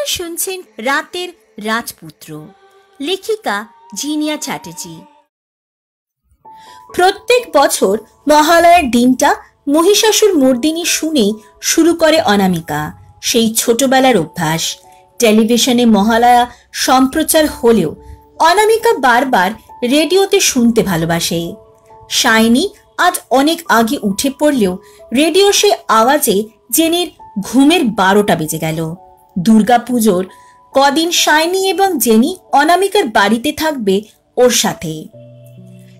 আপনারা শুনছেন রাতের রাজপুত্র, লেখিকা জিনিয়া চ্যাটার্জি। প্রত্যেক বছর মহালয়ার দিনটা মহিষাসুর মর্দিনী শুনেই শুরু করে অনামিকা সেই ছোটবেলার অভ্যাস। টেলিভিশনে মহালয়া সম্প্রচার হলেও অনামিকা বারবার রেডিওতে শুনতে ভালোবাসে। শাইনি আজ অনেক আগে উঠে পড়লেও রেডিও সেই আওয়াজে জেনির ঘুমের 12টা বেজে গেল। দুর্গাপুজোর কদিন শাইনি এবং জেনি অনামিকার বাড়িতে থাকবে ওর সাথে।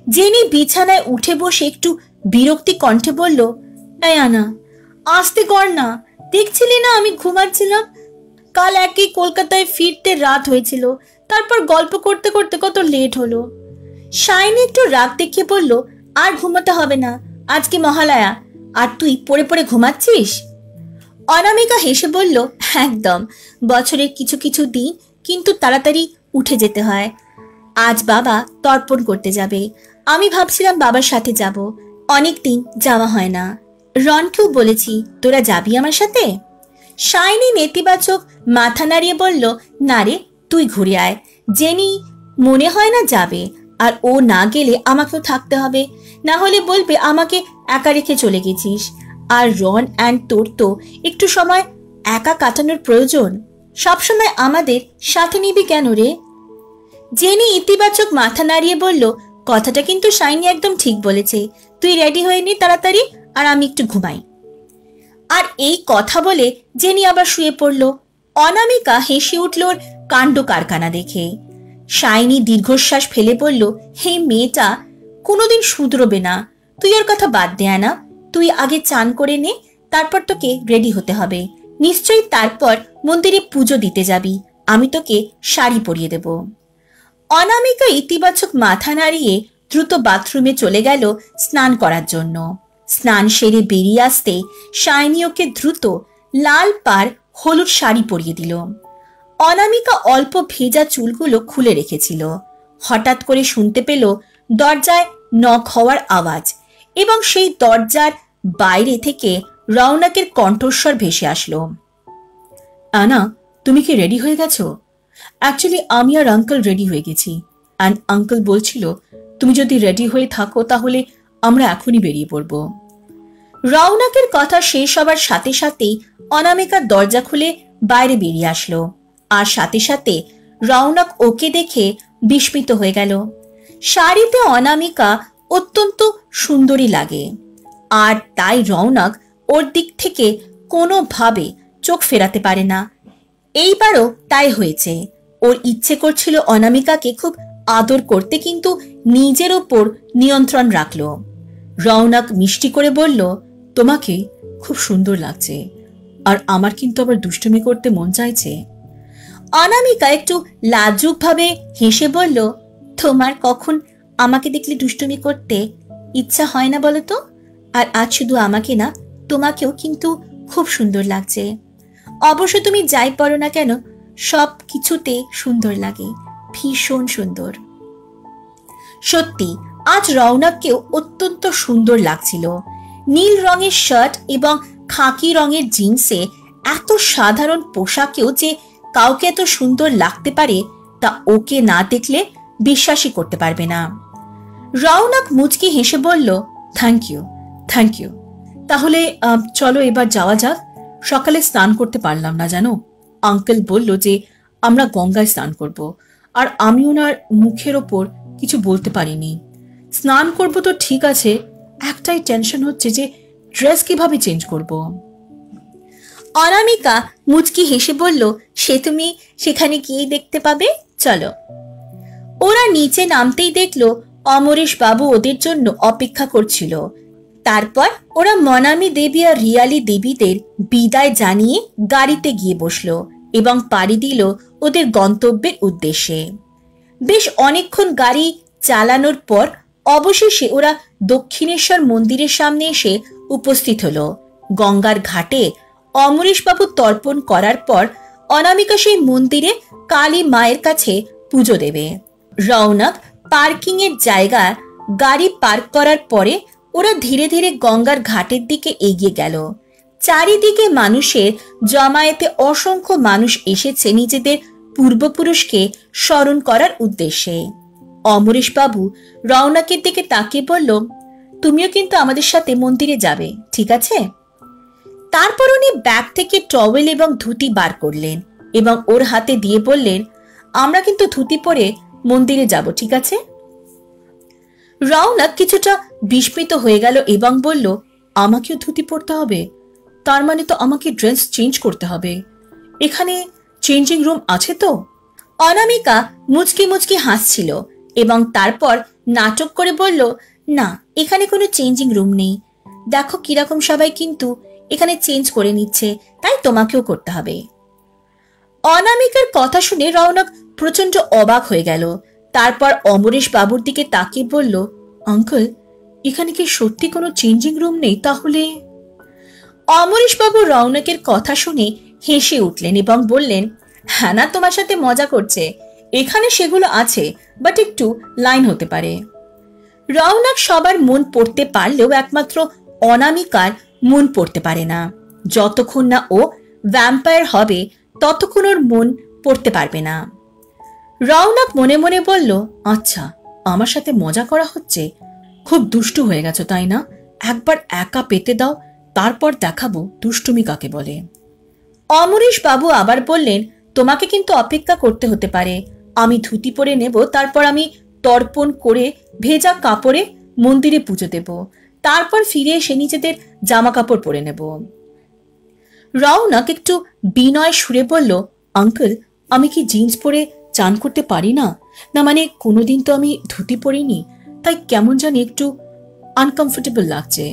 জেনি বিছানায় উঠে বসে একটু বিরক্তি কণ্ঠে বলল, এই আনা, আসতে কর না, দেখছিলি না আমি ঘুমাচ্ছিলাম। কাল একই কলকাতায় ফিরতে রাত হয়েছিল, তারপর গল্প করতে করতে কত লেট হলো। শাইনি একটু রাগ দেখিয়ে বলল, আর ঘুমাতে হবে না, আজকে মহালয়া, আর তুই পড়ে পড়ে ঘুমাচ্ছিস? অনামিকা হেসে বলল, একদম, বছরের কিছু কিছু দিন কিন্তু তাড়াতাড়ি উঠে যেতে হয়। আজ বাবা তর্পণ করতে যাবে, আমি ভাবছিলাম বাবার সাথে যাব, অনেক দিন যাওয়া হয় না। রন্টুও বলেছি, তোরা যাবি আমার সাথে? শাইনি নেতিবাচক মাথা নাড়িয়ে বলল, না রে, তুই ঘুরে আয়, জেনি মনে হয় না যাবে, আর ও না গেলে আমাকেও থাকতে হবে, না হলে বলবে আমাকে একা রেখে চলে গেছিস। আর রন অ্যান্ড তোর তো একটু সময় একা কাটানোর প্রয়োজন, সবসময় আমাদের সাথে নিবি কেন রে? জেনি ইতিবাচক মাথা নাড়িয়ে বলল, কথাটা কিন্তু শাইনি একদম ঠিক বলেছে, তুই রেডি হয়ে নি তাড়াতাড়ি, আর আমি একটু ঘুমাই। আর এই কথা বলে জেনি আবার শুয়ে পড়ল। অনামিকা হেসে উঠল ওর কাণ্ড কারখানা দেখে। শাইনি দীর্ঘশ্বাস ফেলে বলল, হে মেয়েটা কোনোদিন শুধরবে না, তুই ওর কথা বাদ দে না, তুই আগে চান করে নে, তারপর তোকে রেডি হতে হবে, নিশ্চয়ই তারপর মন্দিরে পুজো দিতে যাবি, আমি তোকে শাড়ি পরিয়ে দেব। অনামিকা ইতিবাচক মাথা নাড়িয়ে দ্রুত বাথরুমে চলে গেল স্নান করার জন্য। স্নান সেরে বেরিয়ে আসতে শাইনি ওকে দ্রুত লাল পাড় হলুদ শাড়ি পরিয়ে দিল। অনামিকা অল্প ভেজা চুলগুলো খুলে রেখেছিল। হঠাৎ করে শুনতে পেল দরজায় নক হওয়ার আওয়াজ, এবং সেই দরজার বাইরে থেকে রৌনকের কণ্ঠস্বর ভেসে আসলো, আনা, তুমি কি রেডি হয়ে গেছো? অ্যাকচুয়ালি আমি আর আঙ্কেল রেডি হয়ে গেছি, অ্যান্ড আঙ্কেল বলছিল তুমি যদি রেডি হয়ে থাকো তাহলে আমরা এখনই বেরিয়ে পড়ব। রৌনকের কথা শেষ হবার সাথে সাথেই অনামিকা দরজা খুলে বাইরে বেরিয়ে আসলো, আর সাথে সাথে রৌনক ওকে দেখে বিস্মিত হয়ে গেল। শাড়িতে অনামিকা অত্যন্ত সুন্দরী লাগে, আর তাই রৌনক ওর দিক থেকে কোনোভাবে চোখ ফেরাতে পারে না। এইবারও তাই হয়েছে। ওর ইচ্ছে করছিল অনামিকাকে খুব আদর করতে, কিন্তু নিজের ওপর নিয়ন্ত্রণ রাখল। রৌনক মিষ্টি করে বলল, তোমাকে খুব সুন্দর লাগছে, আর আমার কিন্তু আবার দুষ্টুমি করতে মন চাইছে। অনামিকা একটু লাজুক ভাবে হেসে বলল, তোমার কখন আমাকে দেখলে দুষ্টুমি করতে ইচ্ছা হয় না বলো তো? আর আজ শুধু আমাকে না, তোমাকেও কিন্তু খুব সুন্দর লাগছে। অবশ্য তুমি যাই পড়ো না কেন, সব কিছুতে সুন্দর লাগে, ভীষণ সুন্দর। সত্যি আজ রৌনককেও অত্যন্ত সুন্দর লাগছিল। নীল রঙের শার্ট এবং খাকি রঙের জিন্সে এত সাধারণ পোশাকেও যে কাউকে এত সুন্দর লাগতে পারে তা ওকে না দেখলে বিশ্বাসই করতে পারবে না। রৌনক মুচকি হেসে বলল, থ্যাংক ইউ, থ্যাংক ইউ। তাহলে চলো এবার যাওয়া যাক। সকালে স্নান করতে পারলাম না জানো, আঙ্কেল বলল যে আমরা গঙ্গায় স্নান করব, আর আমি ওনার মুখের ওপর কিছু বলতে পারিনি। স্নান করব তো ঠিক আছে, একটাই টেনশন হচ্ছে যে ড্রেস কিভাবে চেঞ্জ করব। অনামিকা মুচকি হেসে বলল, সে তুমি সেখানে গিয়ে দেখতে পাবে, চলো। ওরা নিচে নামতেই দেখলো অমরেশ বাবু ওদের জন্য অপেক্ষা করছিল। তারপর ওরা মনামি দেবী আর রিয়ালি দেবীদের বিদায় জানিয়ে গাড়িতে গিয়ে বসলো এবং পাড়ি দিল ওদের গন্তব্যের উদ্দেশ্যে। বেশ অনেকক্ষণ গাড়ি চালানোর পর অবশেষে ওরা দক্ষিণেশ্বর মন্দিরের সামনে এসে উপস্থিত হলো। গঙ্গার ঘাটে অমরেশবাবু তর্পণ করার পর অনামিকা সেই মন্দিরে কালী মায়ের কাছে পুজো দেবে। রৌনক পার্কিং এর জায়গা গাড়ি পার্ক করার পরে ওরা ধীরে ধীরে গঙ্গার ঘাটের দিকে এগিয়ে গেল। চারিদিকে মানুষের জমায়েতে অসংখ্য মানুষ এসেছে নিজেদের পূর্বপুরুষকে স্মরণ করার উদ্দেশ্যে। অমরেশ বাবু রওনাকের দিকে তাকিয়ে বলল, তুমিও কিন্তু আমাদের সাথে মন্দিরে যাবে, ঠিক আছে? তারপর উনি ব্যাগ থেকে টওয়েল এবং ধুতি বার করলেন এবং ওর হাতে দিয়ে বললেন, আমরা কিন্তু ধুতি পরে মন্দিরে যাব, ঠিক আছে? রওনাক কিছুটা বিস্মিত হয়ে গেল এবং বলল, আমাকেও ধুতি পরতে হবে? তার মানে তো আমাকে ড্রেস চেঞ্জ করতে হবে। এখানে চেঞ্জিং রুম আছে তো? অনামিকা মুচকি মুচকি হাসছিল এবং তারপর নাটক করে বলল, না, এখানে কোনো চেঞ্জিং রুম নেই। দেখো কিরকম সবাই কিন্তু এখানে চেঞ্জ করে নিচ্ছে, তাই তোমাকেও করতে হবে। অনামিকার কথা শুনে রওনক প্রচন্ড অবাক হয়ে গেল। তারপর অমরেশ বাবুর দিকে তাকিয়ে বলল, আঙ্কেল, এখানে কি সত্যি কোনো চেঞ্জিং রুম নেই তাহলে? অমরেশ বাবু রওনকের কথা শুনে হেসে উঠলেন এবং বললেন, হ্যাঁ না, তোমার সাথে মজা করছে, এখানে সেগুলো আছে, বাট একটু লাইন হতে পারে। রওনক সবার মন পড়তে পারলেও একমাত্র অনামিকার মন পড়তে পারে না। যতক্ষণ না ও ভ্যাম্পায়ার হবে ততক্ষণ ওর মন পড়তে পারবে না। রওনক মনে মনে বলল, আচ্ছা, আমার সাথে মজা করা হচ্ছে? খুব দুষ্টু হয়ে গেছো তাই না? একবার একা পেতে দাও, তারপর দেখাবো দুষ্টুমি কাকে বলে। অমরেশ বাবু আবার বললেন, তোমাকে কিন্তু অপেক্ষা করতে হতে পারে। আমি ধুতি পরে নেব, তারপর আমি তর্পণ করে ভেজা কাপড়ে মন্দিরে পুজো দেব, তারপর ফিরে এসে নিজেদের জামা কাপড় পরে নেব। রওনক একটু বিনয় সুরে বলল, আঙ্কেল, আমি কি জিন্স পরে চান করতে পারি না? না মানে কোনোদিন তো আমি ধুতি পরিনি, তাই কেমন জানি একটু আনকমফোর্টেবল লাগছে।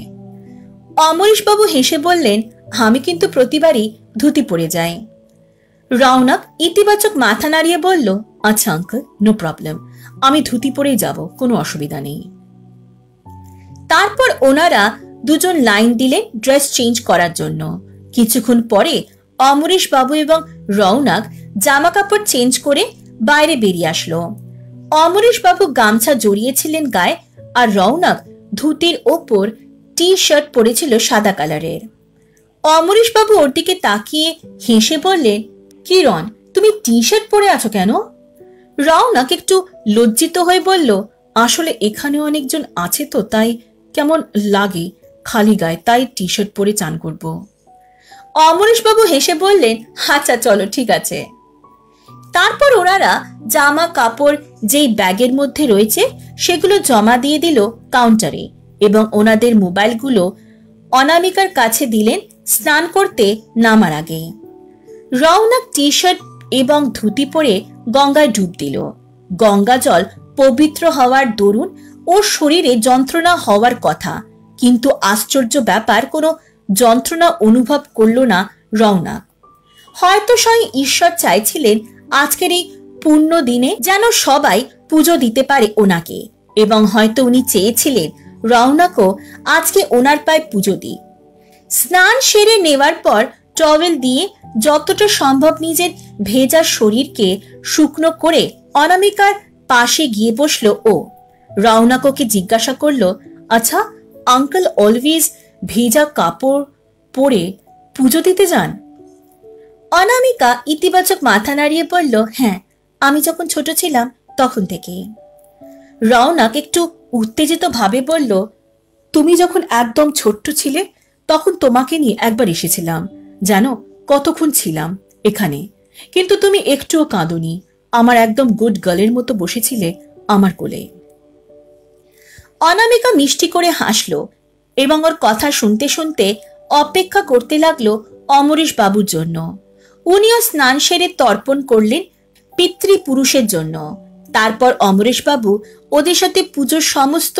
অমরেশ বাবু হেসে বললেন, আমি কিন্তু প্রতিবারই ধুতি পরে যাই। রওনক ইতিবাচক মাথা নাড়িয়ে বলল, আচ্ছা আঙ্কেল, নো প্রবলেম, আমি ধুতি পরেই যাব, কোনো অসুবিধা নেই। তারপর ওনারা দুজন লাইন দিলেন ড্রেস চেঞ্জ করার জন্য। কিছুক্ষণ পরে অমরেশ বাবু এবং রওনক জামা কাপড় চেঞ্জ করে বাইরে বেরিয়ে আসলো। অমরেশ বাবু গামছা জড়িয়েছিলেন গায়ে, আর রওনক ধুতির ওপর টি শার্ট পরেছিল সাদা কালারের। অমরেশ বাবু ওর দিকে তাকিয়ে হেসে বললেন, কি রন, তুমি টি শার্ট পরে আছো কেন? রওনক একটু লজ্জিত হয়ে বলল, আসলে এখানে অনেকজন আছে তো, তাই কেমন লাগে খালি গায়ে, তাই টি শার্ট পরে চান করব। অমরেশ বাবু হেসে বললেন, আচ্ছা চলো, ঠিক আছে। তারপর ওনারা জামা কাপড় যেই ব্যাগের মধ্যে রয়েছে সেগুলো জমা দিয়ে দিল কাউন্টারে এবং ওনাদের মোবাইলগুলো অনামিকার কাছে দিলেন স্নান করতে নামার আগে। রওনক টি শার্ট এবং ধুতি পরে গঙ্গায় ডুব দিল। গঙ্গা জল পবিত্র হওয়ার দরুন ওর শরীরে যন্ত্রণা হওয়ার কথা, কিন্তু আশ্চর্য ব্যাপার, কোনো যন্ত্রণা অনুভব করল না রওনক। হয়তো স্বয়ং ঈশ্বর চাইছিলেন আজকের এই পূর্ণ দিনে যেন সবাই পুজো দিতে পারে ওনাকে, এবং হয়তো উনি চেয়েছিলেন রওনকও আজকে ওনার পায়ে পুজো দিই। স্নান সেরে নেওয়ার পর টওয়েল দিয়ে যতটা সম্ভব নিজের ভেজা শরীরকে শুকনো করে অনামিকার পাশে গিয়ে বসলো ও। রওনক ওকে জিজ্ঞাসা করলো, আচ্ছা আঙ্কেল অলওয়েজ ভেজা কাপড় পরে পুজো দিতে যান? অনামিকা ইতিবাচক মাথা নাড়িয়ে বলল, হ্যাঁ, আমি যখন ছোট ছিলাম তখন থেকেই। রওনক একটু উত্তেজিত ভাবে বলল, তুমি যখন একদম ছোট্ট ছিলে তখন তোমাকে নিয়ে একবার এসেছিলাম, জানো কতক্ষণ ছিলাম এখানে, কিন্তু তুমি একটুও কাঁদোনি, আমার একদম গুড গার্লের মতো বসেছিলে আমার কোলে। অনামিকা মিষ্টি করে হাসলো এবং ওর কথা শুনতে শুনতে অপেক্ষা করতে লাগলো অমরেশ বাবুর জন্য। উনিও স্নান সেরে তর্পণ করলেন পিতৃপুরুষের জন্য। তারপর অমরেশ বাবু ওদের সাথে পুজোর সমস্ত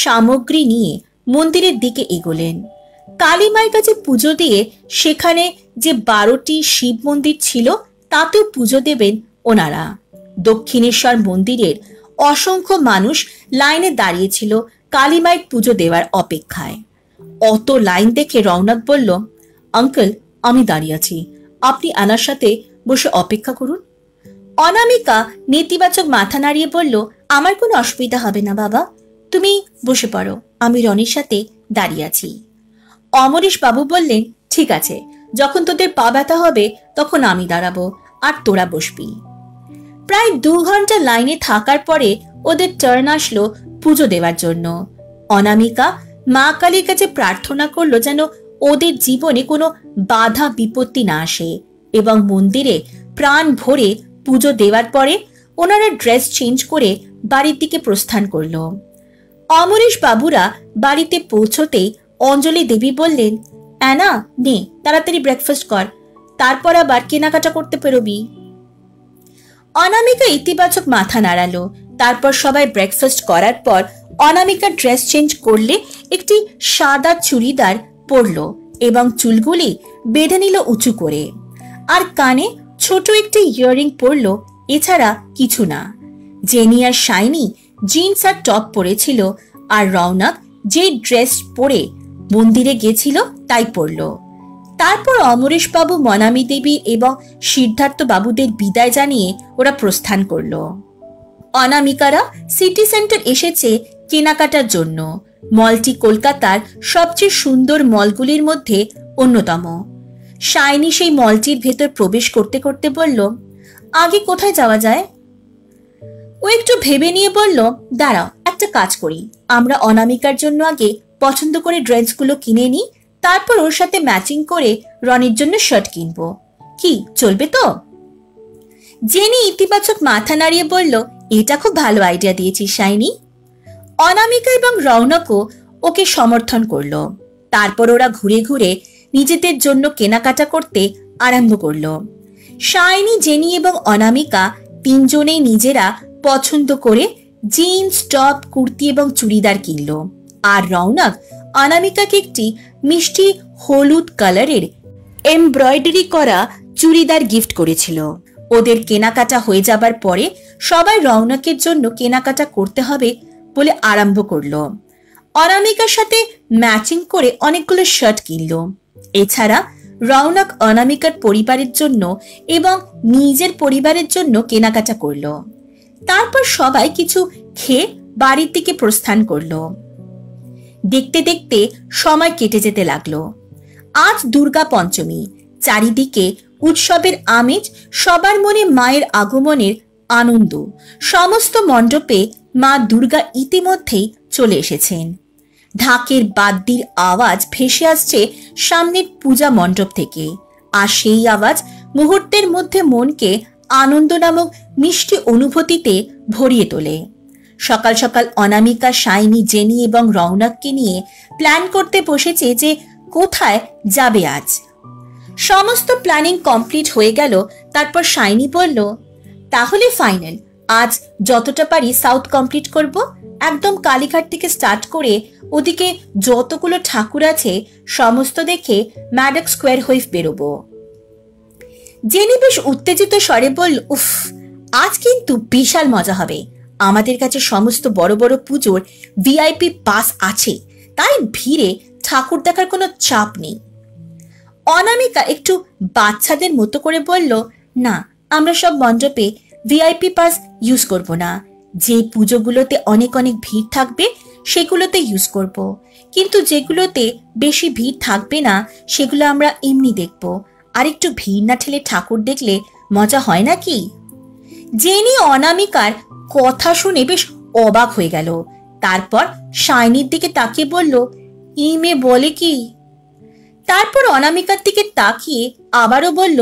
সামগ্রী নিয়ে মন্দিরের দিকে এগোলেন। কালী মায়ের কাছে পুজো দিয়ে সেখানে যে 12টি শিব মন্দির ছিল তাতেও পুজো দেবেন ওনারা। দক্ষিণেশ্বর মন্দিরের অসংখ্য মানুষ লাইনে দাঁড়িয়েছিল কালী মায়ের পুজো দেওয়ার অপেক্ষায়। অত লাইন দেখে রওনক বলল, আঙ্কেল, আমি দাঁড়িয়ে আছি, আপনি আনার সাথে বসে অপেক্ষা করুন। অনামিকা নেতিবাচক মাথা নাড়িয়ে বলল, আমার কোনো অসুবিধা হবে না বাবা, তুমি বসে পড়ো, আমি রনির সাথে দাঁড়িয়ে আছি। অমরেশ বাবু বললেন, ঠিক আছে, যখন তোদের পা ব্যথা হবে তখন আমি দাঁড়াবো আর তোরা বসবি। প্রায় 2 ঘন্টা লাইনে থাকার পরে ওদের টার্ন আসলো পুজো দেওয়ার জন্য। অনামিকা মা কালীর কাছে প্রার্থনা করলো যেন ওদের জীবনে কোনো বাধা বিপত্তি না আসে এবং মন্দিরে প্রাণ ভরে পুজো দেওয়ার পরে ওনারা ড্রেস চেঞ্জ করে বাড়ির দিকে প্রস্থান করলো। অমরেশ বাবুরা বাড়িতে পৌঁছতেই অঞ্জলি দেবী বললেন, অ্যানা নে তাড়াতাড়ি ব্রেকফাস্ট কর, তারপর আবার কেনাকাটা করতে পেরোবি। অনামিকা ইতিবাচক মাথা নাড়ালো। তারপর সবাই ব্রেকফাস্ট করার পর অনামিকা ড্রেস চেঞ্জ করলে একটি সাদা চুড়িদার পরলো এবং চুলগুলি বেঁধে নিল উঁচু করে, আর কানে ছোট একটি ইয়াররিং পরলো। এছাড়া কিছু না। জেনি আর শাইনি জিন্স আর টপ পরেছিল, আর রৌনক যে ড্রেস পরে মন্দিরে গেছিল তাই পরলো। তারপর অমরেশ বাবু, মনামী দেবী এবং সিদ্ধার্থ বাবুদের বিদায় জানিয়ে ওরা প্রস্থান করলো। অনামিকারা সিটি সেন্টার এসেছে কেনাকাটার জন্য। মলটি কলকাতার সবচেয়ে সুন্দর মলগুলির মধ্যে অন্যতম। শাইনি সেই মলটির ভেতর প্রবেশ করতে করতে বলল, আগে কোথায় যাওয়া যায়? ও একটু ভেবে নিয়ে বলল, দাঁড়াও, একটা কাজ করি, আমরা অনামিকার জন্য আগে পছন্দ করে ড্রেসগুলো কিনে নিই, তারপর ওর সাথে ম্যাচিং করে রনির জন্য শার্ট কিনবো। কি চলবে তো? জেনি ইতিবাচক মাথা নাড়িয়ে বলল, এটা খুব ভালো আইডিয়া দিয়েছিস শাইনি। অনামিকা এবং রৌনকও ওকে সমর্থন করলো। তারপর ওরা ঘুরে ঘুরে নিজেদের জন্য কেনাকাটা করতে আরম্ভ করলো। শাইনি, জেনি এবং অনামিকা তিনজনেই নিজেরা পছন্দ করে জিন্স, টপ, কুর্তি এবং চুড়িদার কিনলো। আর রৌনক অনামিকাকে একটি মিষ্টি হলুদ কালারের এমব্রয়ডারি করা চুড়িদার গিফট করেছিল। ওদের কেনাকাটা হয়ে যাবার পরে সবাই রৌনকের জন্য কেনাকাটা করতে হবে বলে আরম্ভ করলো। অনামিকার সাথে ম্যাচিং করে অনেকগুলো শার্ট কিনলো। এছাড়া রৌনক অনামিকার পরিবারের জন্য এবং নিজের পরিবারের জন্য কেনাকাটা করলো। তারপর সবাই কিছু খেয়ে বাড়ির দিকে প্রস্থান করলো। দেখতে দেখতে সময় কেটে যেতে লাগলো। আজ দুর্গা পঞ্চমী। চারিদিকে উৎসবের আমেজ, সবার মনে মায়ের আগমনের আনন্দ। সমস্ত মণ্ডপে মা দুর্গা ইতিমধ্যেই চলে এসেছেন। ঢাকের বাদ্যির আওয়াজ ভেসে আসছে সামনের পূজা মণ্ডপ থেকে, আর সেই আওয়াজ মুহূর্তের মধ্যে মনকে আনন্দ নামক মিষ্টি অনুভূতিতে ভরিয়ে তোলে। সকাল সকাল অনামিকা, শাইনি, জেনি এবং রৌনককে নিয়ে প্ল্যান করতে বসেছে যে কোথায় যাবে আজ। সমস্ত প্ল্যানিং কমপ্লিট হয়ে গেল। তারপর শাইনি বলল, তাহলে ফাইনাল, আজ যতটা পারি সাউথ কমপ্লিট করব। একদম কালীঘাট থেকে স্টার্ট করে ওদিকে যতগুলো ঠাকুর আছে সমস্ত দেখে ম্যাডক স্কোয়ার হয়ে বেরোবো। জেনি বেশ উত্তেজিত স্বরে বলল, উফ, আজ কিন্তু বিশাল মজা হবে। আমাদের কাছে সমস্ত বড় বড় পুজোর ভিআইপি পাস আছে, তাই ভিড়ে ঠাকুর দেখার কোনো চাপ নেই। অনামিকা একটু বাচ্চাদের মতো করে বলল, না, আমরা সব মণ্ডপে ভিআইপি পাস ইউজ করব না। যে পুজোগুলোতে অনেক অনেক ভিড় থাকবে সেগুলোতে ইউজ করব, কিন্তু যেগুলোতে বেশি ভিড় থাকবে না সেগুলো আমরা এমনি দেখব। আর একটু ভিড় না ঠেলে ঠাকুর দেখলে মজা হয় নাকি? জেনি অনামিকার কথা শুনে বেশ অবাক হয়ে গেল। তারপর শাইনির দিকে তাকিয়ে বলল, ইমে বলে কি? তারপর অনামিকার দিকে তাকিয়ে আবারও বলল,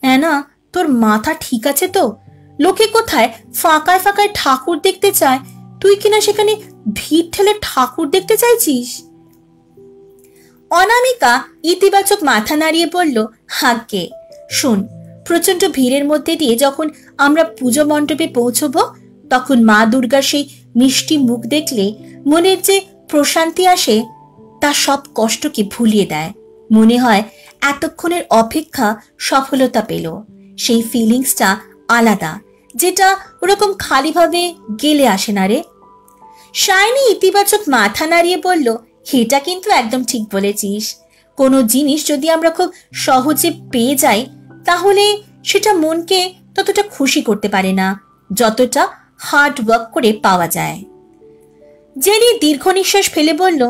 অ্যানা, তোর মাথা ঠিক আছে তো? লোকে কোথায় ফাঁকায় ফাঁকায় ঠাকুর দেখতে চায়, তুই কিনা সেখানে ভিড় ঠেলে ঠাকুর দেখতে চাইছিস? অনামিকা ইতিবাচক মাথা নাড়িয়ে বলল, হাঁকে শোন, প্রচন্ড ভিড়ের মধ্যে দিয়ে যখন আমরা পুজো মণ্ডপে পৌঁছবো তখন মা দুর্গার সেই মিষ্টি মুখ দেখলে মনের যে প্রশান্তি আসে তা সব কষ্টকে ভুলিয়ে দেয়। মনে হয় এতক্ষণের অপেক্ষা সফলতা পেল। সেই ফিলিংসটা আলাদা, যেটা ওরকম খালিভাবে গেলে আসে না রে। শাইনি ইতিবাচক মাথা নাড়িয়ে বলল, এটা কিন্তু একদম ঠিক বলেছিস। কোনো জিনিস যদি আমরা খুব সহজে পেয়ে যাই তাহলে সেটা মনকে ততটা খুশি করতে পারে না যতটা হার্ড ওয়ার্ক করে পাওয়া যায়। জেনি দীর্ঘ নিঃশ্বাস ফেলে বলল,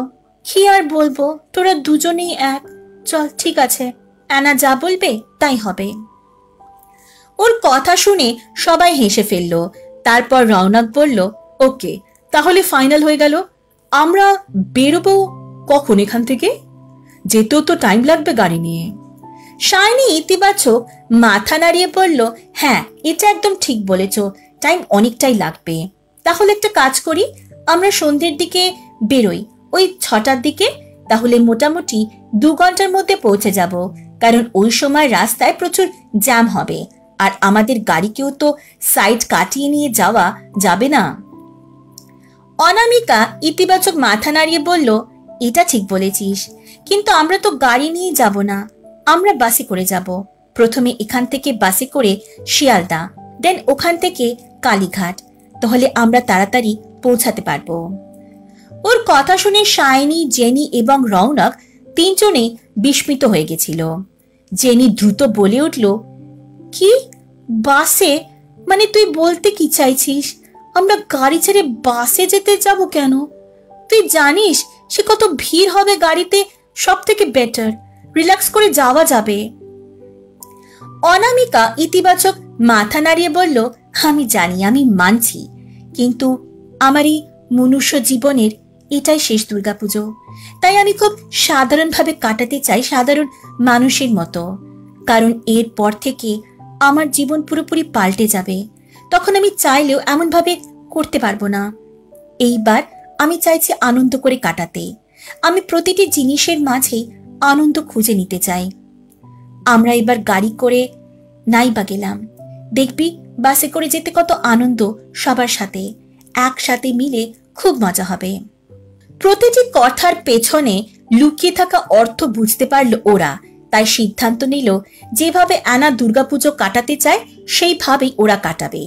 কি আর বলবো, তোরা দুজনেই এক, চল, ঠিক আছে, অ্যানা যা বলবে তাই হবে। ওর কথা শুনে সবাই হেসে ফেলল। তারপর রৌনক বলল, ওকে, তাহলে ফাইনাল হয়ে গেল। আমরা বেরোবো কখন এখান থেকে? যেতেও তো টাইম লাগবে গাড়ি নিয়ে। শাইনি ইতিবাচক মাথা নাড়িয়ে বলল, হ্যাঁ, এটা একদম ঠিক বলেছ, টাইম অনেকটাই লাগবে। তাহলে একটা কাজ করি, আমরা সন্ধ্যের দিকে বেরোই, ওই 6টার দিকে। তাহলে মোটামুটি 2 ঘন্টার মধ্যে পৌঁছে যাব, কারণ ওই সময় রাস্তায় প্রচুর জ্যাম হবে, আর আমাদের গাড়িকেও তো সাইড কাটিয়ে নিয়ে যাওয়া যাবে না। অনামিকা ইতিবাচক মাথা নাড়িয়ে বলল, এটা ঠিক বলেছিস, কিন্তু আমরা তো গাড়ি নিয়ে যাব না, আমরা বাসে করে যাব। প্রথমে এখান থেকে বাসে করে শিয়ালদা, দেন ওখান থেকে কালীঘাট, তাহলে আমরা তাড়াতাড়ি পৌঁছাতে পারবো। ওর কথা শুনে শাইনি, জেনি এবং রৌনক তিনজনে বিস্মিত হয়ে গেছিল। জেনি দ্রুত বলে উঠল, কি বাসে? মানে তুই বলতে কি চাইছিস? আমরা গাড়ি ছেড়ে বাসে যেতে যাব কেন? তুই জানিস সে কত ভিড় হবে গাড়িতে। সব থেকে বেটার রিল্যাক্স করে যাওয়া যাবে। অনামিকা ইতিবাচক মাথা নাড়িয়ে বলল, আমি জানি, আমি মানছি, কিন্তু আমার এই মনুষ্য জীবনের এটাই শেষ দুর্গাপুজো, তাই আমি খুব সাধারণভাবে কাটাতে চাই, সাধারণ মানুষের মতো। কারণ এরপর থেকে আমার জীবন পুরোপুরি পাল্টে যাবে। তখন আমি চাইলেও এমনভাবে করতে পারবো না। এইবার আমি চাইছি আনন্দ করে কাটাতে। আমি প্রতিটি জিনিসের মাঝেই আনন্দ খুঁজে নিতে চাই। আমরা এবার গাড়ি করে নাইবা গেলাম, দেখবি বাসে করে যেতে কত আনন্দ, সবার সাথে একসাথে মিলে খুব মজা হবে। প্রতিটি কথার পেছনে লুকিয়ে থাকা অর্থ বুঝতে পারল ওরা, তাই সিদ্ধান্ত নিল যেভাবে অ্যানা দুর্গাপুজো কাটাতে চায় সেইভাবেই ওরা কাটাবে।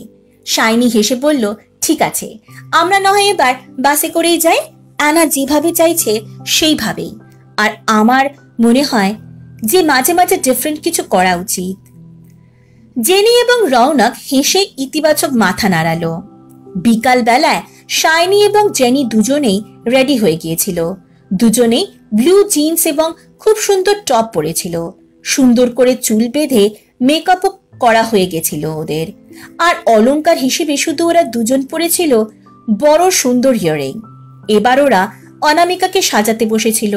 শাইনি হেসে বলল, ঠিক আছে, আমরা না হয় এবার বাসে করেই যাই, অ্যানা যেভাবে চাইছে সেইভাবেই। আর আমার মনে হয় যে মাঝে মাঝে ডিফারেন্ট কিছু করা উচিত। জেনি এবং রৌনক হেসে ইতিবাচক মাথা নাড়ালো। বিকাল বেলায় শাইনি এবং জেনি দুজনেই রেডি হয়ে গিয়েছিল। দুজনেই ব্লু জিন্স এবং খুব সুন্দর টপ পরেছিল। সুন্দর করে চুল বেঁধে মেকআপও করা হয়ে গেছিল ওদের। আর অলংকার হিসেবে শুধু ওরা দুজন পরেছিল বড় সুন্দর ইয়ারিং। এবার ওরা অনামিকাকে সাজাতে বসেছিল।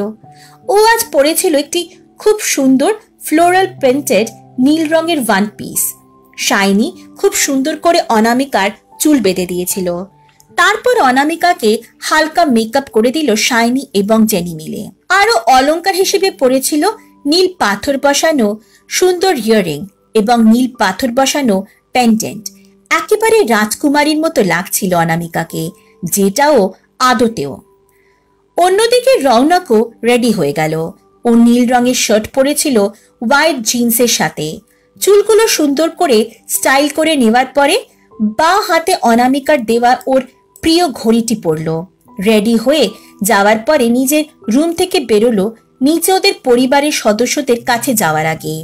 ও আজ পরেছিল একটি খুব সুন্দর ফ্লোরাল প্রিন্টেড নীল রঙের ওয়ান পিস। শাইনি খুব সুন্দর করে অনামিকার চুল বেঁধে দিয়েছিল। তারপর অনামিকাকে হালকা মেকআপ করে দিল শাইনি এবং জেনি মিলে। আরো অলংকার হিসেবে পরেছিল নীল পাথর বসানো সুন্দর ইয়ারিং এবং নীল পাথর বসানো পেন্ডেন্ট। একেবারে রাজকুমারীর মতো লাগছিল অনামিকাকে, যেটাও আদতেও। অন্যদিকে রৌনকও রেডি হয়ে গেল। ও নীল রঙের শার্ট পরেছিল হোয়াইট জিন্সের সাথে। চুলগুলো সুন্দর করে স্টাইল করে নেওয়ার পরে বাঁ হাতে অনামিকার দেওয়া ওর প্রিয় ঘড়িটি পরল। রেডি হয়ে যাওয়ার পরে নিজের রুম থেকে বেরোলো নিচে ওদের পরিবারের সদস্যদের কাছে যাওয়ার আগে।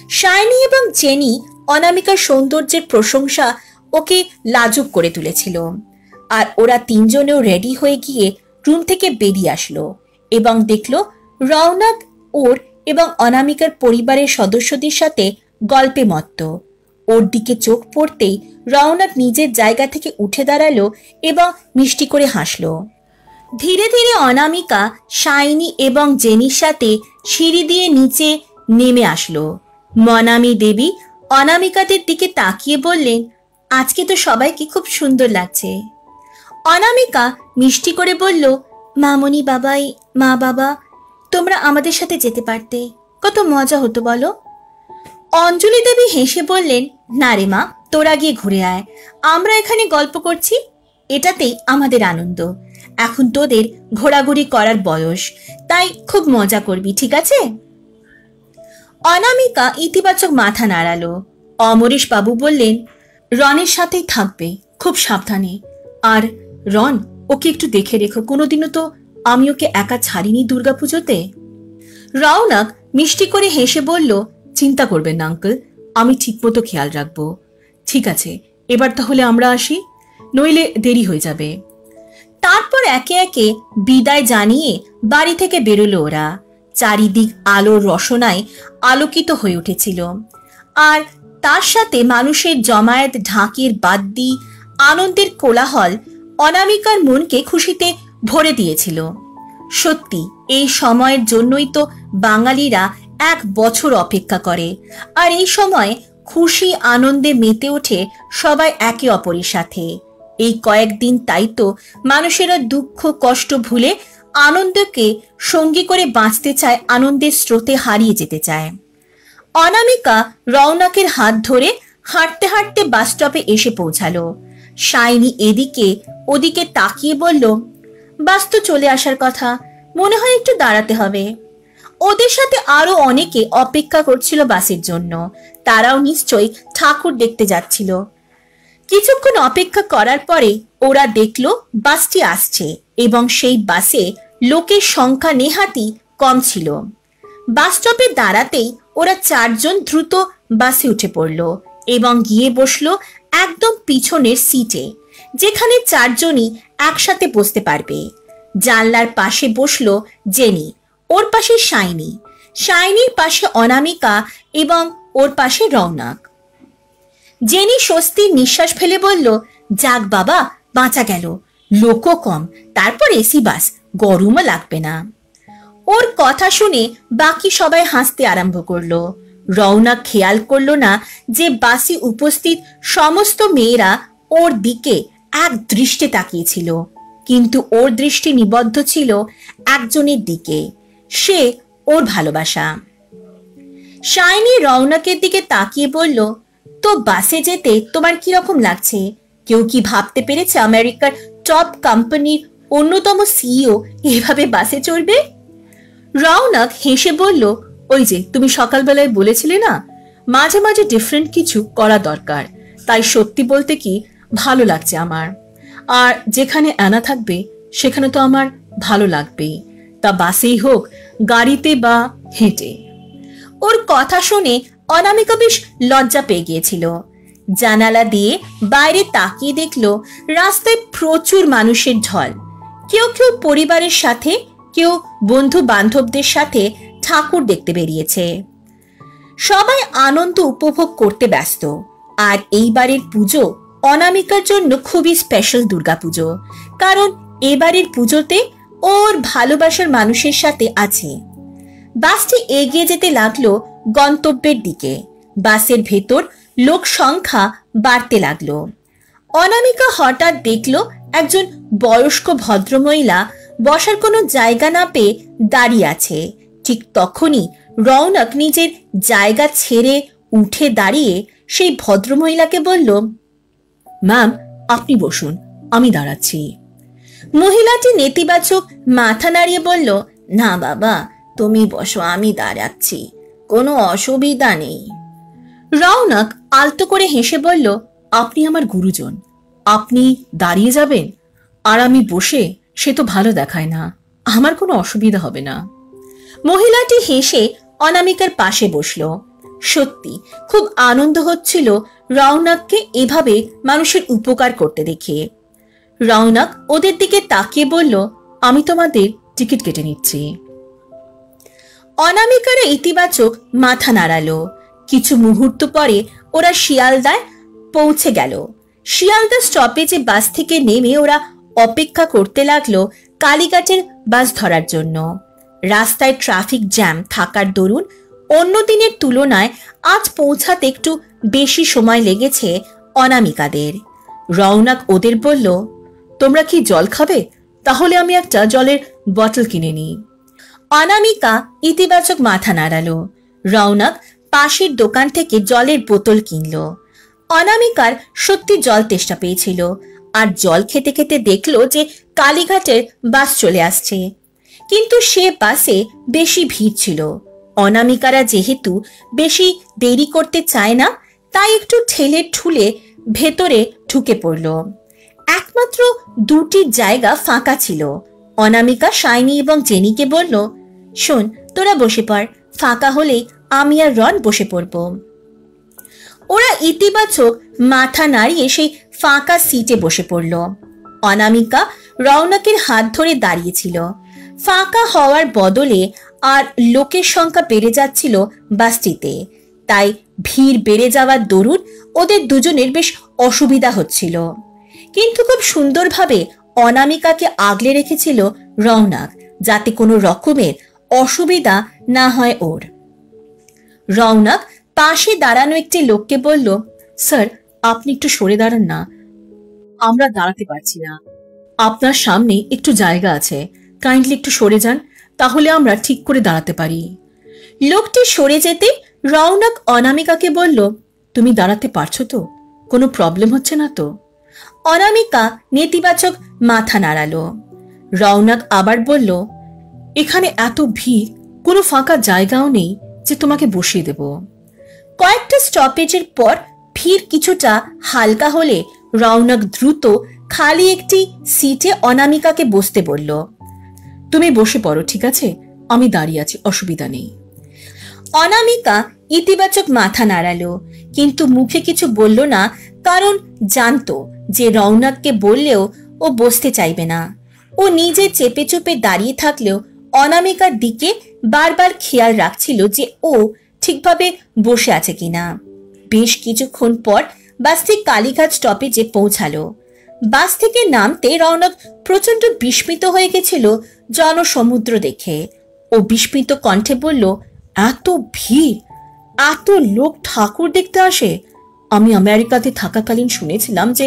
শাইনি এবং জেনি অনামিকার সৌন্দর্যের প্রশংসা ওকে লাজুক করে তুলেছিল। আর ওরা তিনজনেও রেডি হয়ে গিয়ে রুম থেকে বেরিয়ে আসলো এবং দেখলো রৌনক ওর এবং অনামিকার পরিবারের সদস্যদের সাথে গল্পে মত্ত। ওর দিকে চোখ পড়তেই রৌনক নিজের জায়গা থেকে উঠে দাঁড়ালো এবং মিষ্টি করে হাসলো। ধীরে ধীরে অনামিকা শাইনি এবং জেনির সাথে সিঁড়ি দিয়ে নিচে নেমে আসলো। মনামি দেবী অনামিকাদের দিকে তাকিয়ে বললেন, আজকে তো সবাইকে খুব সুন্দর লাগছে। অনামিকা মিষ্টি করে বলল, মামনি বাবাই, মা বাবা, তোমরা আমাদের সাথে যেতে পারতে, কত মজা হতো বলো। অঞ্জলি দেবী হেসে বললেন, না রে মা, তোরা গিয়ে ঘুরে আয়, আমরা এখানে গল্প করছি, এটাতেই আমাদের আনন্দ। এখন তোদের ঘোরাঘুরি করার বয়স, তাই খুব মজা করবি, ঠিক আছে? অনামিকা ইতিবাচক মাথা নাড়ালো। অমরেশ বাবু বললেন, রনের সাথেই থাকবে, খুব সাবধানে। আর রন, ওকে একটু দেখে রেখো, কোনোদিনও তো আমি ওকে একা ছাড়িনি দুর্গাপুজোতে। রৌনক মিষ্টি করে হেসে বলল, চিন্তা করবেন না আঙ্কেল, আমি ঠিকমতো খেয়াল রাখবো। ঠিক আছে, এবার তাহলে আমরা আসি, নইলে দেরি হয়ে যাবে। তারপর একে একে বিদায় জানিয়ে বাড়ি থেকে বেরোলো ওরা। চারিদিক আলোর রসনায় আলোকিত হয়ে উঠেছিল। আর তার সাথে মানুষের জমায়েত, ঢাকের বাদ্যি, আনন্দের কোলাহল অনামিকার মনকে খুশিতে ভরে দিয়েছিল। সত্যি এই সময়ের জন্যই তো বাঙালিরা 1 বছর অপেক্ষা করে। আর এই সময় খুশি আনন্দে মেতে ওঠে সবাই একে অপরের সাথে। এই কয়েকদিন তাই তো মানুষেরা দুঃখ কষ্ট ভুলে আনন্দকে সঙ্গী করে বাঁচতে চায়, আনন্দের স্রোতে হারিয়ে যেতে চায়। অনামিকা রৌনকের হাত ধরে হাঁটতে হাঁটতে বাস স্টপে এসে পৌঁছালো। শাইনি এদিকে ওদিকে তাকিয়ে বলল, বাস তো চলে আসার কথা, মনে হয় একটু দাঁড়াতে হবে। ওদের সাথে আরো অনেকে অপেক্ষা করছিল বাসের জন্য। তারাও নিশ্চয়ই ঠাকুর দেখতে যাচ্ছিল। কিছুক্ষণ অপেক্ষা করার পরে ওরা দেখলো বাসটি আসছে এবং সেই বাসে লোকের সংখ্যা নেহাতি কম ছিল। বাস স্টপে দাঁড়াতেই ওরা 4 জন দ্রুত বাসে উঠে পড়ল এবং গিয়ে বসলো একদম পিছনের সিটে, যেখানে 4 জনই একসাথে বসতে পারবে। জানলার পাশে বসলো জেনি, ওর পাশে শাইনি, শাইনির পাশে অনামিকা এবং ওর পাশে রৌনক। জেনি স্বস্তির নিঃশ্বাস ফেলে বলল, যাক বাবা, বাঁচা গেল, লোকও কম, তারপর এসি বাস, গরমও লাগবে না। ওর কথা শুনে বাকি সবাই হাসতে আরম্ভ করলো। রৌনক খেয়াল করলো না যে বাসে উপস্থিত সমস্ত মেয়েরা ওর দিকে এক দৃষ্টে তাকিয়েছিল, কিন্তু ওর দৃষ্টি নিবদ্ধ ছিল একজনের দিকে, সে ওর ভালোবাসা। শাইনি রৌনকের দিকে তাকিয়ে বলল, তো বাসে যেতে তোমার কি রকম লাগছে? কেউ কি ভাবতে পেরেছে আমেরিকার টপ কোম্পানির অন্যতম সিইও এভাবে বাসে চড়বে? রৌনক হেসে বলল, ওই যে তুমি সকালবেলায় বলেছিলে না, মাঝে মাঝে ডিফারেন্ট কিছু করা দরকার, তাই সত্যি বলতে কি ভালো লাগছে আমার। আর যেখানে অ্যানা থাকবে সেখানে তো আমার ভালো লাগবেই, তা বাসেই হোক, গাড়িতে বা হেঁটে। ওর কথা শুনে অনামিকা বেশ লজ্জা পেয়ে গিয়েছিল। জানালা দিয়ে বাইরে তাকিয়ে দেখলো রাস্তায় প্রচুর মানুষের ঢল। কেউ কেউ পরিবারের সাথে, কেউ বন্ধু বান্ধবদের সাথে ঠাকুর দেখতে বেরিয়েছে। সবাই আনন্দ উপভোগ করতে ব্যস্ত। আর এইবারের পুজো অনামিকার জন্য খুবই স্পেশাল দুর্গাপুজো, কারণ এবারের পুজোতে ওর ভালোবাসার মানুষের সাথে আছে। বাসটি এগিয়ে যেতে লাগলো গন্তব্যের দিকে। বাসের ভেতর লোক সংখ্যা বাড়তে লাগলো। অনামিকা হঠাৎ দেখলো একজন বয়স্ক ভদ্রমহিলা বসার কোনো জায়গা না পেয়ে দাঁড়িয়ে আছে। ঠিক তখনই রৌনক নিজের জায়গা ছেড়ে উঠে দাঁড়িয়ে সেই ভদ্রমহিলাকে বলল, ম্যাম আপনি বসুন, আমি দাঁড়াচ্ছি। মহিলাটি নেতিবাচক মাথা নাড়িয়ে বলল, না বাবা, তুমি বসো, আমি দাঁড়াচ্ছি, কোনো অসুবিধা নেই। রৌনক আলতো করে হেসে বলল, আপনি আমার গুরুজন, আপনি দাঁড়িয়ে যাবেন আর আমি বসে, সে তো ভালো দেখায় না, আমার কোনো অসুবিধা হবে না। মহিলাটি হেসে অনামিকার পাশে বসলো। সত্যি খুব আনন্দ হচ্ছিল রৌনককে এভাবে মানুষের উপকার করতে দেখে। রৌনক ওদের দিকে তাকিয়ে বলল, আমি তোমাদের টিকিট কেটে নিচ্ছি। অনামিকারা ইতিবাচক মাথা নাড়ালো। কিছু মুহূর্ত পরে ওরা শিয়ালদায় পৌঁছে গেল। শিয়ালদা স্টপেজে বাস থেকে নেমে ওরা অপেক্ষা করতে লাগলো কালীঘাটের বাস ধরার জন্য। রাস্তায় ট্রাফিক জ্যাম থাকার দরুন অন্য দিনের তুলনায় আজ পৌঁছাতে একটু বেশি সময় লেগেছে অনামিকাদের। রৌনক ওদের বলল, তোমরা কি জল খাবে? তাহলে আমি একটা জলের বটল কিনে নিই। অনামিকা ইতিবাচক মাথা নাড়ালো। রৌনক পাশের দোকান থেকে জলের বোতল কিনল। অনামিকার সত্যি জল তেষ্টা পেয়েছিল, আর জল খেতে খেতে দেখলো যে কালীঘাটের বাস চলে আসছে, কিন্তু সে বাসে বেশি ভিড় ছিল। অনামিকারা যেহেতু বেশি দেরি করতে চায় না, তাই একটু ঠেলে ঠুলে ভেতরে ঢুকে পড়ল। একমাত্র 2টি জায়গা ফাঁকা ছিল। অনামিকা শাইনি এবং জেনিকে বলল, শোন, তোরা বসে পড়, ফাঁকা হলেই আমি আর রন বসে পড়ব। ওরা ইতিবাচক মাথা নাড়িয়ে সেই ফাঁকা সিটে বসে পড়ল। অনামিকা রৌনকের হাত ধরে দাঁড়িয়েছিল। ফাঁকা হওয়ার বদলে আর লোকের সংখ্যা বেড়ে যাচ্ছিল বাসটিতে। তাই ভিড় বেড়ে যাওয়ার দরুন ওদের দুজনের বেশ অসুবিধা হচ্ছিল। কিন্তু খুব সুন্দরভাবে অনামিকাকে আগলে রেখেছিল রৌনক, যাতে কোনো রকমের অসুবিধা না হয় ওর। রৌনক পাশে দাঁড়ানো একটি লোককে বলল, স্যার আপনি একটু সরে দাঁড়ান না, আমরা দাঁড়াতে পারছি না। আপনার সামনে একটু জায়গা আছে, কাইন্ডলি একটু সরে যান, তাহলে আমরা ঠিক করে দাঁড়াতে পারি। লোকটি সরে যেতে রৌনক অনামিকাকে বলল, তুমি দাঁড়াতে পারছো তো? কোনো প্রবলেম হচ্ছে না তো? অনামিকা নেতিবাচক মাথা নাড়ালো। রৌনক আবার বলল, এখানে এত ভিড়, কোনো ফাঁকা জায়গাও নেই যে তোমাকে বসিয়ে দেব। কয়েকটা স্টপেজের পর ভিড় কিছুটা হালকা হলে রৌনক দ্রুত খালি একটি সিটে অনামিকাকে বসতে বলল। তুমি বসে পড়ো, ঠিক আছে? আমি দাঁড়িয়ে আছি, অসুবিধা নেই। অনামিকা ইতিবাচক মাথা নাড়ালো, কিন্তু মুখে কিছু বলল না, কারণ জানতো যে রৌনককে বললেও ও বসতে চাইবে না। ও নিজে চেপে চুপে দাঁড়িয়ে থাকলেও অনামিকার দিকে বারবার খেয়াল রাখছিল যে ও ঠিকভাবে বসে আছে কিনা। বেশ কিছুক্ষণ পর বাসটি কালীঘাট স্টপেজে পৌঁছালো। বাস থেকে নামতে রৌনক প্রচন্ড বিস্মিত হয়ে গেছিল জনসমুদ্র দেখে। ও বিস্মিত কণ্ঠে বলল, এত ভিড়, এত লোক ঠাকুর দেখতে আসে? আমি আমেরিকাতে থাকাকালীন শুনেছিলাম যে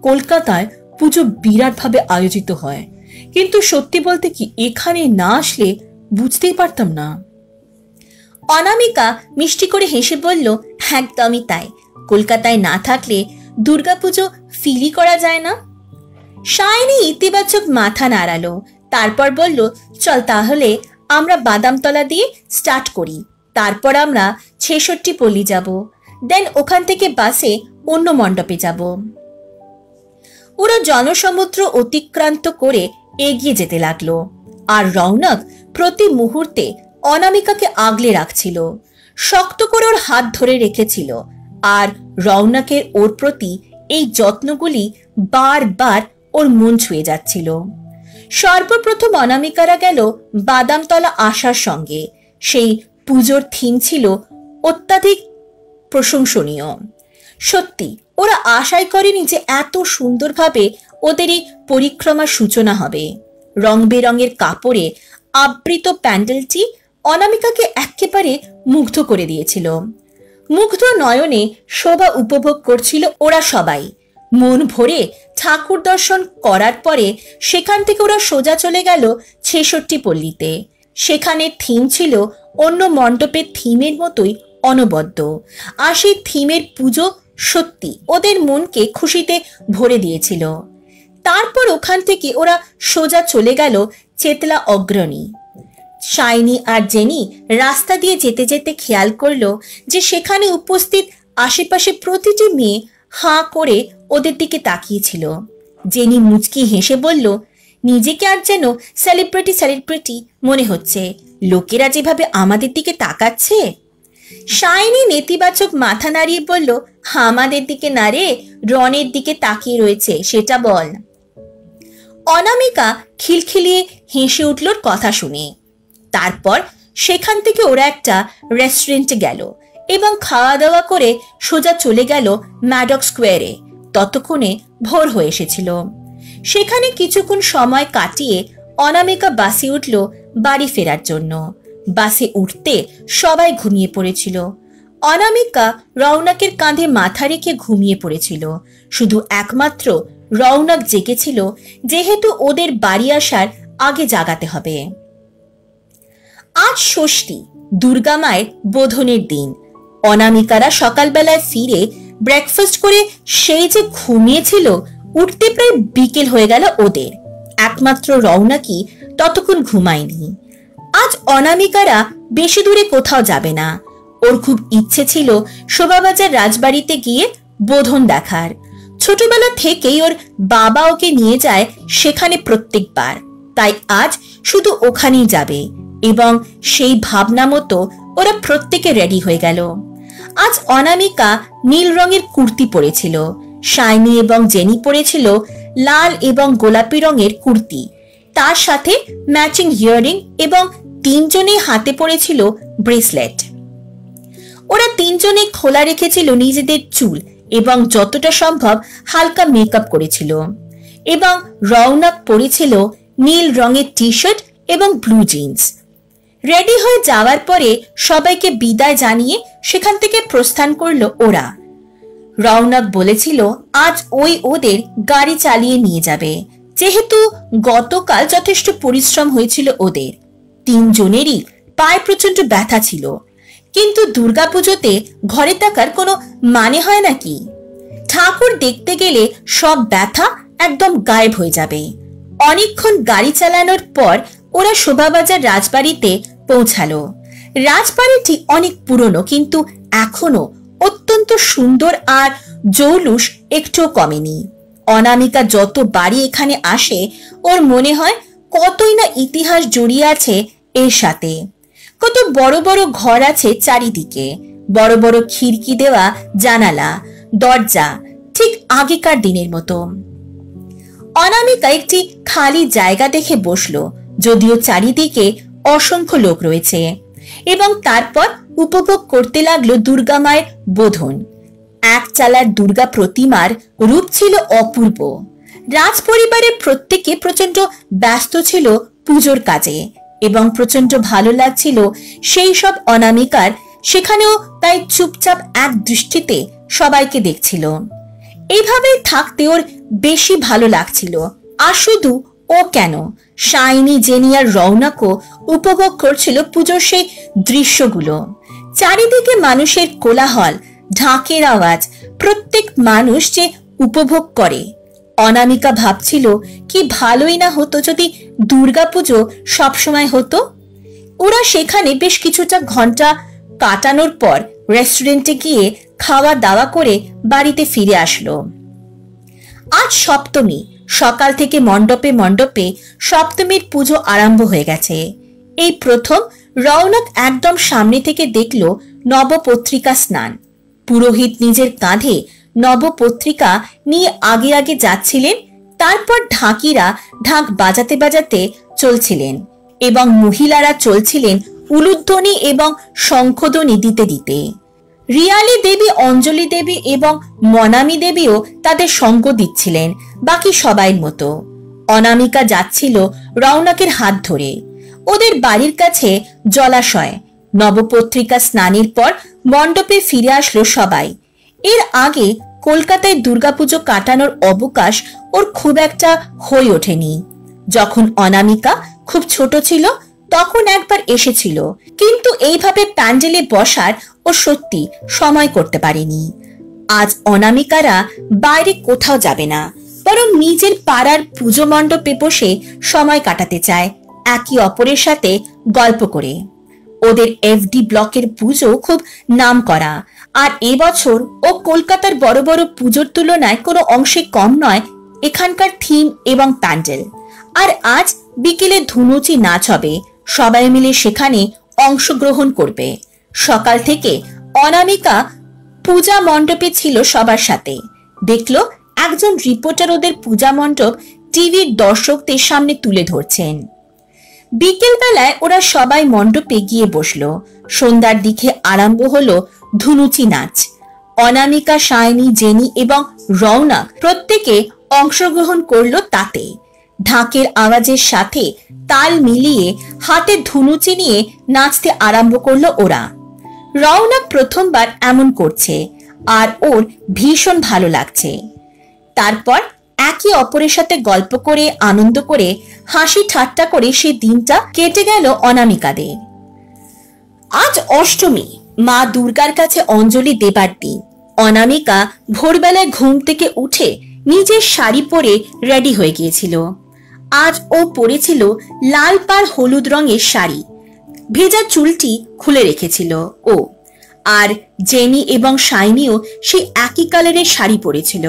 কলকাতায় পুজো বিরাটভাবে আয়োজিত হয়, কিন্তু সত্যি বলতে কি এখানে না আসলে বুঝতেই পারতাম না। অনামিকা মিষ্টি করে হেসে বলল, একদমই তাই, কলকাতায় না থাকলে দুর্গাপুজো ফিলই করা যায় না। শাইনি ইতিবাচক মাথা নাড়ালো, তারপর বলল, চল তাহলে আমরা বাদামতলা দিয়ে স্টার্ট করি, তারপর আমরা ৬৬ পল্লী যাব, দেন ওখান থেকে বাসে অন্য মণ্ডপে যাব। ওরা জনসমুদ্র অতিক্রান্ত করে এগিয়ে যেতে লাগলো, আর রৌনক প্রতি মুহূর্তে অনামিকাকে আগলে রাখছিল, শক্ত করে ওর হাত ধরে রেখেছিল। আর রৌনকের ওর প্রতি এই যত্নগুলি বারবার ওর মন ছুঁয়ে যাচ্ছিল। সর্বপ্রথম অনামিকারা গেল বাদামতলা আসার সঙ্গে। সেই পুজোর থিম ছিল অত্যাধিক প্রশংসনীয়। সত্যি ওরা আশাই করেনি যে এত সুন্দরভাবে ওদের এই পরিক্রমার সূচনা হবে। রং বেরঙের কাপড়ে আবৃত প্যান্ডেলটি অনামিকাকে একেবারে মুগ্ধ করে দিয়েছিল। মুগ্ধ নয়নে শোভা উপভোগ করছিল ওরা সবাই। মন ভরে ঠাকুর দর্শন করার পরে সেখান থেকে ওরা সোজা চলে গেল ৬৬ পল্লীতে। সেখানে থিম ছিল অন্য মণ্ডপের থিমের মতোই অনবদ্য, আর সেই থিমের পুজো সত্যি ওদের মনকে খুশিতে ভরে দিয়েছিল। তারপর ওখান থেকে ওরা সোজা চলে গেল চেতলা অগ্রণী। শাইনি আর জেনি রাস্তা দিয়ে যেতে যেতে খেয়াল করলো যে সেখানে উপস্থিত আশেপাশে প্রতিটি মেয়ে হাঁ করে ওদের দিকে তাকিয়েছিল। জেনি মুচকি হেসে বলল, নিজেকে আর যেন সেলিব্রিটি মনে হচ্ছে, লোকেরা যেভাবে আমাদের দিকে তাকাচ্ছে। শাইনি নেতিবাচক মাথা নাড়িয়ে বলল, আমাদের দিকে না রে, রনের দিকে তাকিয়ে রয়েছে, সেটা বল। অনামিকা খিলখিলিয়ে হেসে উঠল কথা শুনে। তারপর সেখান থেকে ওরা একটা রেস্টুরেন্টে গেল এবং খাওয়া দাওয়া করে সোজা চলে গেল ম্যাডক স্কোয়ারে। ততক্ষণে ভোর হয়ে এসেছিল। সেখানে কিছুক্ষণ সময় কাটিয়ে অনামিকা বাসে উঠল বাড়ি ফেরার জন্য। বাসে উঠতে সবাই ঘুমিয়ে পড়েছিল। অনামিকা রৌনকের কাঁধে মাথা রেখে ঘুমিয়ে পড়েছিল। শুধু একমাত্র রৌনক জেগেছিল, যেহেতু ওদের বাড়ি আসার আগে জাগাতে হবে। আজ ষষ্ঠী, দুর্গা মায়ের বোধনের দিন। অনামিকারা সকালবেলায় ফিরে ব্রেকফাস্ট করে সেই যে ঘুমিয়েছিল, উঠতে প্রায় বিকেল হয়ে গেল ওদের। একমাত্র রৌনকই ততক্ষণ ঘুমায়নি। আজ অনামিকারা বেশি দূরে কোথাও যাবে না। ওর খুব ইচ্ছে ছিল শোভাবাজার রাজবাড়িতে গিয়ে বোধন দেখার। ছোটবেলা থেকেই ওর বাবা ওকে নিয়ে যায় সেখানে প্রত্যেকবার, তাই আজ শুধু ওখানেই যাবে। এবং সেই ভাবনা মতো ওরা প্রত্যেকে রেডি হয়ে গেল। আজ অনামিকা নীল রঙের কুর্তি পরেছিল, শাইনি এবং জেনি পরেছিল লাল এবং গোলাপি রঙের কুর্তি। তার সাথে ম্যাচিং ইয়াররিং এবং তিনজনেই হাতে পড়েছিল ব্রেসলেট। ওরা তিনজনে খোলা রেখেছিল নিজেদের চুল এবং যতটা সম্ভব হালকা মেকআপ করেছিল, এবং রৌনক পরেছিল নীল রঙের টি শার্ট এবং ব্লু জিন্স। রেডি হয়ে যাওয়ার পরে সবাইকে বিদায় জানিয়ে সেখান থেকে প্রস্থান করলো ওরা। রৌনক বলেছিল আজ ওদের গাড়ি চালিয়ে নিয়ে যাবে, যেহেতু গতকাল যথেষ্ট পরিশ্রম হয়েছিল ওদের। তিনজনেরই পায়ে প্রচন্ড ব্যথা ছিল, কিন্তু দুর্গাপুজোতে ঘরে থাকার কোনো মানে হয় নাকি? ঠাকুর দেখতে গেলে সব ব্যথা একদম গায়েব হয়ে যাবে। অনেকক্ষণ গাড়ি চালানোর পর ওরা শোভাবাজার রাজবাড়িতে পৌঁছালো। রাজবাড়িটি অনেক পুরনো, কিন্তু এখনো অত্যন্ত সুন্দর আর জৌলুস একটুও কমেনি। অনামিকা যত বাড়ি এখানে আসে ওর মনে হয় কতই না ইতিহাস জড়িয়ে আছে এর সাথে। কত বড় বড় ঘর আছে চারিদিকে, বড় বড় খিড়কি দেওয়া জানালা, দরজা, ঠিক আগেকার দিনের মতো। অনামিকা একটি খালি জায়গা দেখে বসলো, যদিও চারিদিকে অসংখ্য লোক রয়েছে, এবং তারপর উপভোগ করতে লাগলো দুর্গা মায়ের বোধন। এক চালার দুর্গা প্রতিমার রূপ ছিল অপূর্ব। রাজ পরিবারের প্রত্যেকে প্রচন্ড ব্যস্ত ছিল পুজোর কাজে, এবং প্রচন্ড ভালো লাগছিল সেই সব অনামিকার সেখানেও তাই চুপচাপ এক দৃষ্টিতে সবাইকে দেখছিল। এইভাবেই থাকতে ওর বেশি ভালো লাগছিল। আর শুধু ও কেন, শাইনি, জেনি আর রৌনকও উপভোগ করছিল পুজোর সেই দৃশ্যগুলো। চারিদিকে মানুষের কোলাহল, ঢাকের আওয়াজ, প্রত্যেক মানুষ যে উপভোগ করে। অনামিকা ভাবছিল কি ভালোই না হতো যদি দুর্গাপুজো সবসময় হতো। ওরা সেখানে বেশ কিছুটা ঘন্টা কাটানোর পর রেস্টুরেন্টে গিয়ে খাওয়া দাওয়া করে বাড়িতে ফিরে আসলো। আজ সপ্তমী, সকাল থেকে মণ্ডপে মণ্ডপে সপ্তমীর পুজো আরম্ভ হয়ে গেছে। এই প্রথম রৌনক একদম সামনে থেকে দেখলো নবপত্রিকা স্নান। পুরোহিত নিজের কাঁধে নবপত্রিকা নিয়ে আগে আগে যাচ্ছিলেন, তারপর ঢাকিরা ঢাক বাজাতে বাজাতে চলছিলেন, এবং মহিলারা চলছিলেন উলুধ্বনি এবং শঙ্খধ্বনি দিতে দিতে। রিয়ালি দেবী, অঞ্জলি দেবী এবং মনামী দেবীও তাদের সঙ্গ দিচ্ছিলেন বাকি সবাইয়ের মতো। অনামিকা যাচ্ছিল রৌনকের হাত ধরে। ওদের বাড়ির কাছে জলাশয়। নবপত্রিকা স্নানের পর মণ্ডপে ফিরে আসলো সবাই। এর আগে কলকাতায় দুর্গাপুজো কাটানোর অবকাশ ওর খুব একটা হয়ে ওঠেনি। যখন অনামিকা খুব ছোট ছিল তখন একবার এসেছিল, কিন্তু এইভাবে প্যান্ডেলে বসার ও সত্যি সময় করতে পারেনি। আজ অনামিকারা বাইরে কোথাও যাবে না, বরং নিজের পাড়ার পুজো মণ্ডপে বসে সময় কাটাতে চায়, একে অপরের সাথে গল্প করে। ওদের এফডি ব্লকের পুজো খুব নাম করা, আর এবছর ও কলকাতার বড় বড় পুজোর তুলনায় কোনো অংশে কম নয় এখানকার থিম এবং প্যান্ডেল। আর আজ বিকেলে ধুনুচি নাচ হবে, সবাই মিলে সেখানে অংশগ্রহণ করবে। সকাল থেকে অনামিকা পূজা মণ্ডপে ছিল সবার সাথে। দেখলো একজন রিপোর্টার ওদের পূজা মণ্ডপ টিভির দর্শকদের সামনে তুলে ধরছেন। বিকেল বেলায় ওরা সবাই মণ্ডপে গিয়ে বসলো। সন্ধ্যার দিকে আরম্ভ হলো ধুনুচি নাচ। অনামিকা, শাইনি, জেনি এবং রৌনক প্রত্যেকে অংশগ্রহণ করলো তাতে। ঢাকের আওয়াজের সাথে তাল মিলিয়ে হাতে ধুনুচি নিয়ে নাচতে আরম্ভ করলো ওরা। রৌনক প্রথমবার এমন করছে, আর ওর ভীষণ ভালো লাগছে। তারপর একে অপরের সাথে গল্প করে, আনন্দ করে, হাসি ঠাট্টা করে সে দিনটা কেটে গেল অনামিকাদের। আজ অষ্টমী, মা দুর্গার কাছে অঞ্জলি দেবার দিন। অনামিকা ভোরবেলায় ঘুম থেকে উঠে নিজের শাড়ি পরে রেডি হয়ে গিয়েছিল। আজ ও পরেছিল লাল পাড় হলুদ রঙের শাড়ি। ভেজা চুলটি খুলে রেখেছিল ও। আর জেনি এবং শাইনিও সেই একই কালারের শাড়ি পরেছিল।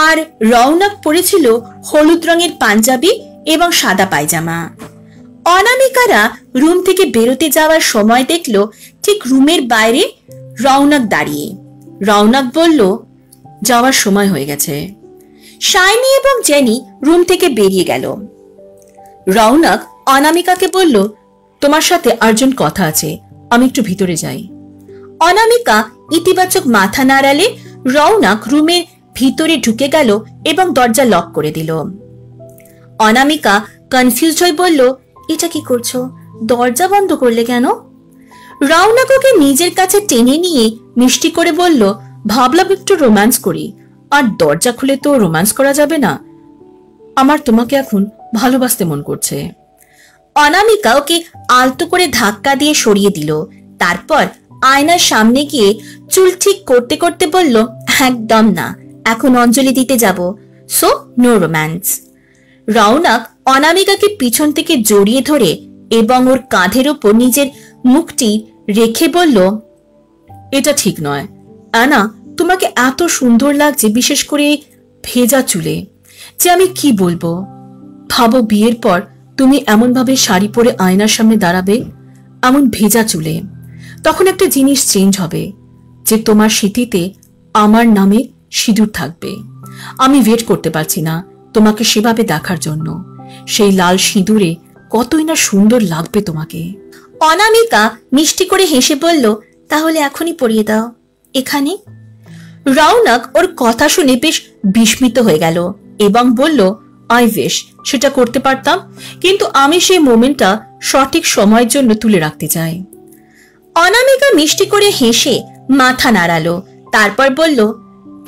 আর রৌনক পরেছিল হলুদ রঙের পাঞ্জাবি এবং সাদা পায়জামা। অনামিকারা রুম থেকে বেরোতে যাওয়ার সময় দেখলো ঠিক রুমের বাইরে রৌনক দাঁড়িয়ে। রৌনক বলল, যাওয়ার সময় হয়ে গেছে। শাইনি এবং জেনি রুম থেকে বেরিয়ে গেল। রৌনক অনামিকাকে বলল, তোমার সাথে আর্জেন্ট কথা আছে, আমি একটু ভিতরে যাই। অনামিকা ইতিবাচক মাথা নাড়ালে রৌনক রুমের ভিতরে ঢুকে গেল এবং দরজা লক করে দিল। অনামিকা কনফিউজড হয়ে বলল, এটা কি করছো, দরজা বন্ধ করলে কেন? রৌনক ওকে নিজের কাছে টেনে নিয়ে মিষ্টি করে বলল, ভাবলাম একটু রোম্যান্স করি, আর দরজা খুলে তো রোম্যান্স করা যাবে না, আমার তোমাকে এখন ভালোবাসতে মন করছে। অনামিকা ওকে আলতো করে ধাক্কা দিয়ে সরিয়ে দিল। তারপর আয়নার সামনে গিয়ে চুল ঠিক করতে করতে বলল, একদম না, এখন অঞ্জলি দিতে যাব, সো নো রোম্যান্স। রৌনক অনামিকাকে পিছন থেকে জড়িয়ে ধরে এবং ওর কাঁধের ওপর নিজের মুখটি রেখে বলল, এটা ঠিক নয় আনা, তোমাকে এত সুন্দর লাগছে, বিশেষ করে ভেজা চুলে, যে আমি কি বলবো। ভাবো বিয়ের পর তুমি এমন ভাবে শাড়ি পরে আয়নার সামনে দাঁড়াবে, এমন ভেজা চুলে, তখন একটা জিনিস চেঞ্জ হবে, যে তোমার স্মৃতিতে আমার নামে সিঁদুর থাকবে। আমি ওয়েট করতে পারছি না তোমাকে সেভাবে দেখার জন্য, সেই লাল সিঁদুরে কতই না সুন্দর লাগবে তোমাকে। অনামিকা মিষ্টি করে হেসে বলল, তাহলে এখনই পরিয়ে দাও এখানে। রৌনক ওর কথা শুনে বেশ বিস্মিত হয়ে গেল এবং বলল, আই উইশ সেটা করতে পারতাম, কিন্তু আমি সেই মোমেন্টটা সঠিক সময়ের জন্য তুলে রাখতে চাই। অনামিকা মিষ্টি করে হেসে মাথা নাড়ালো, তারপর বলল,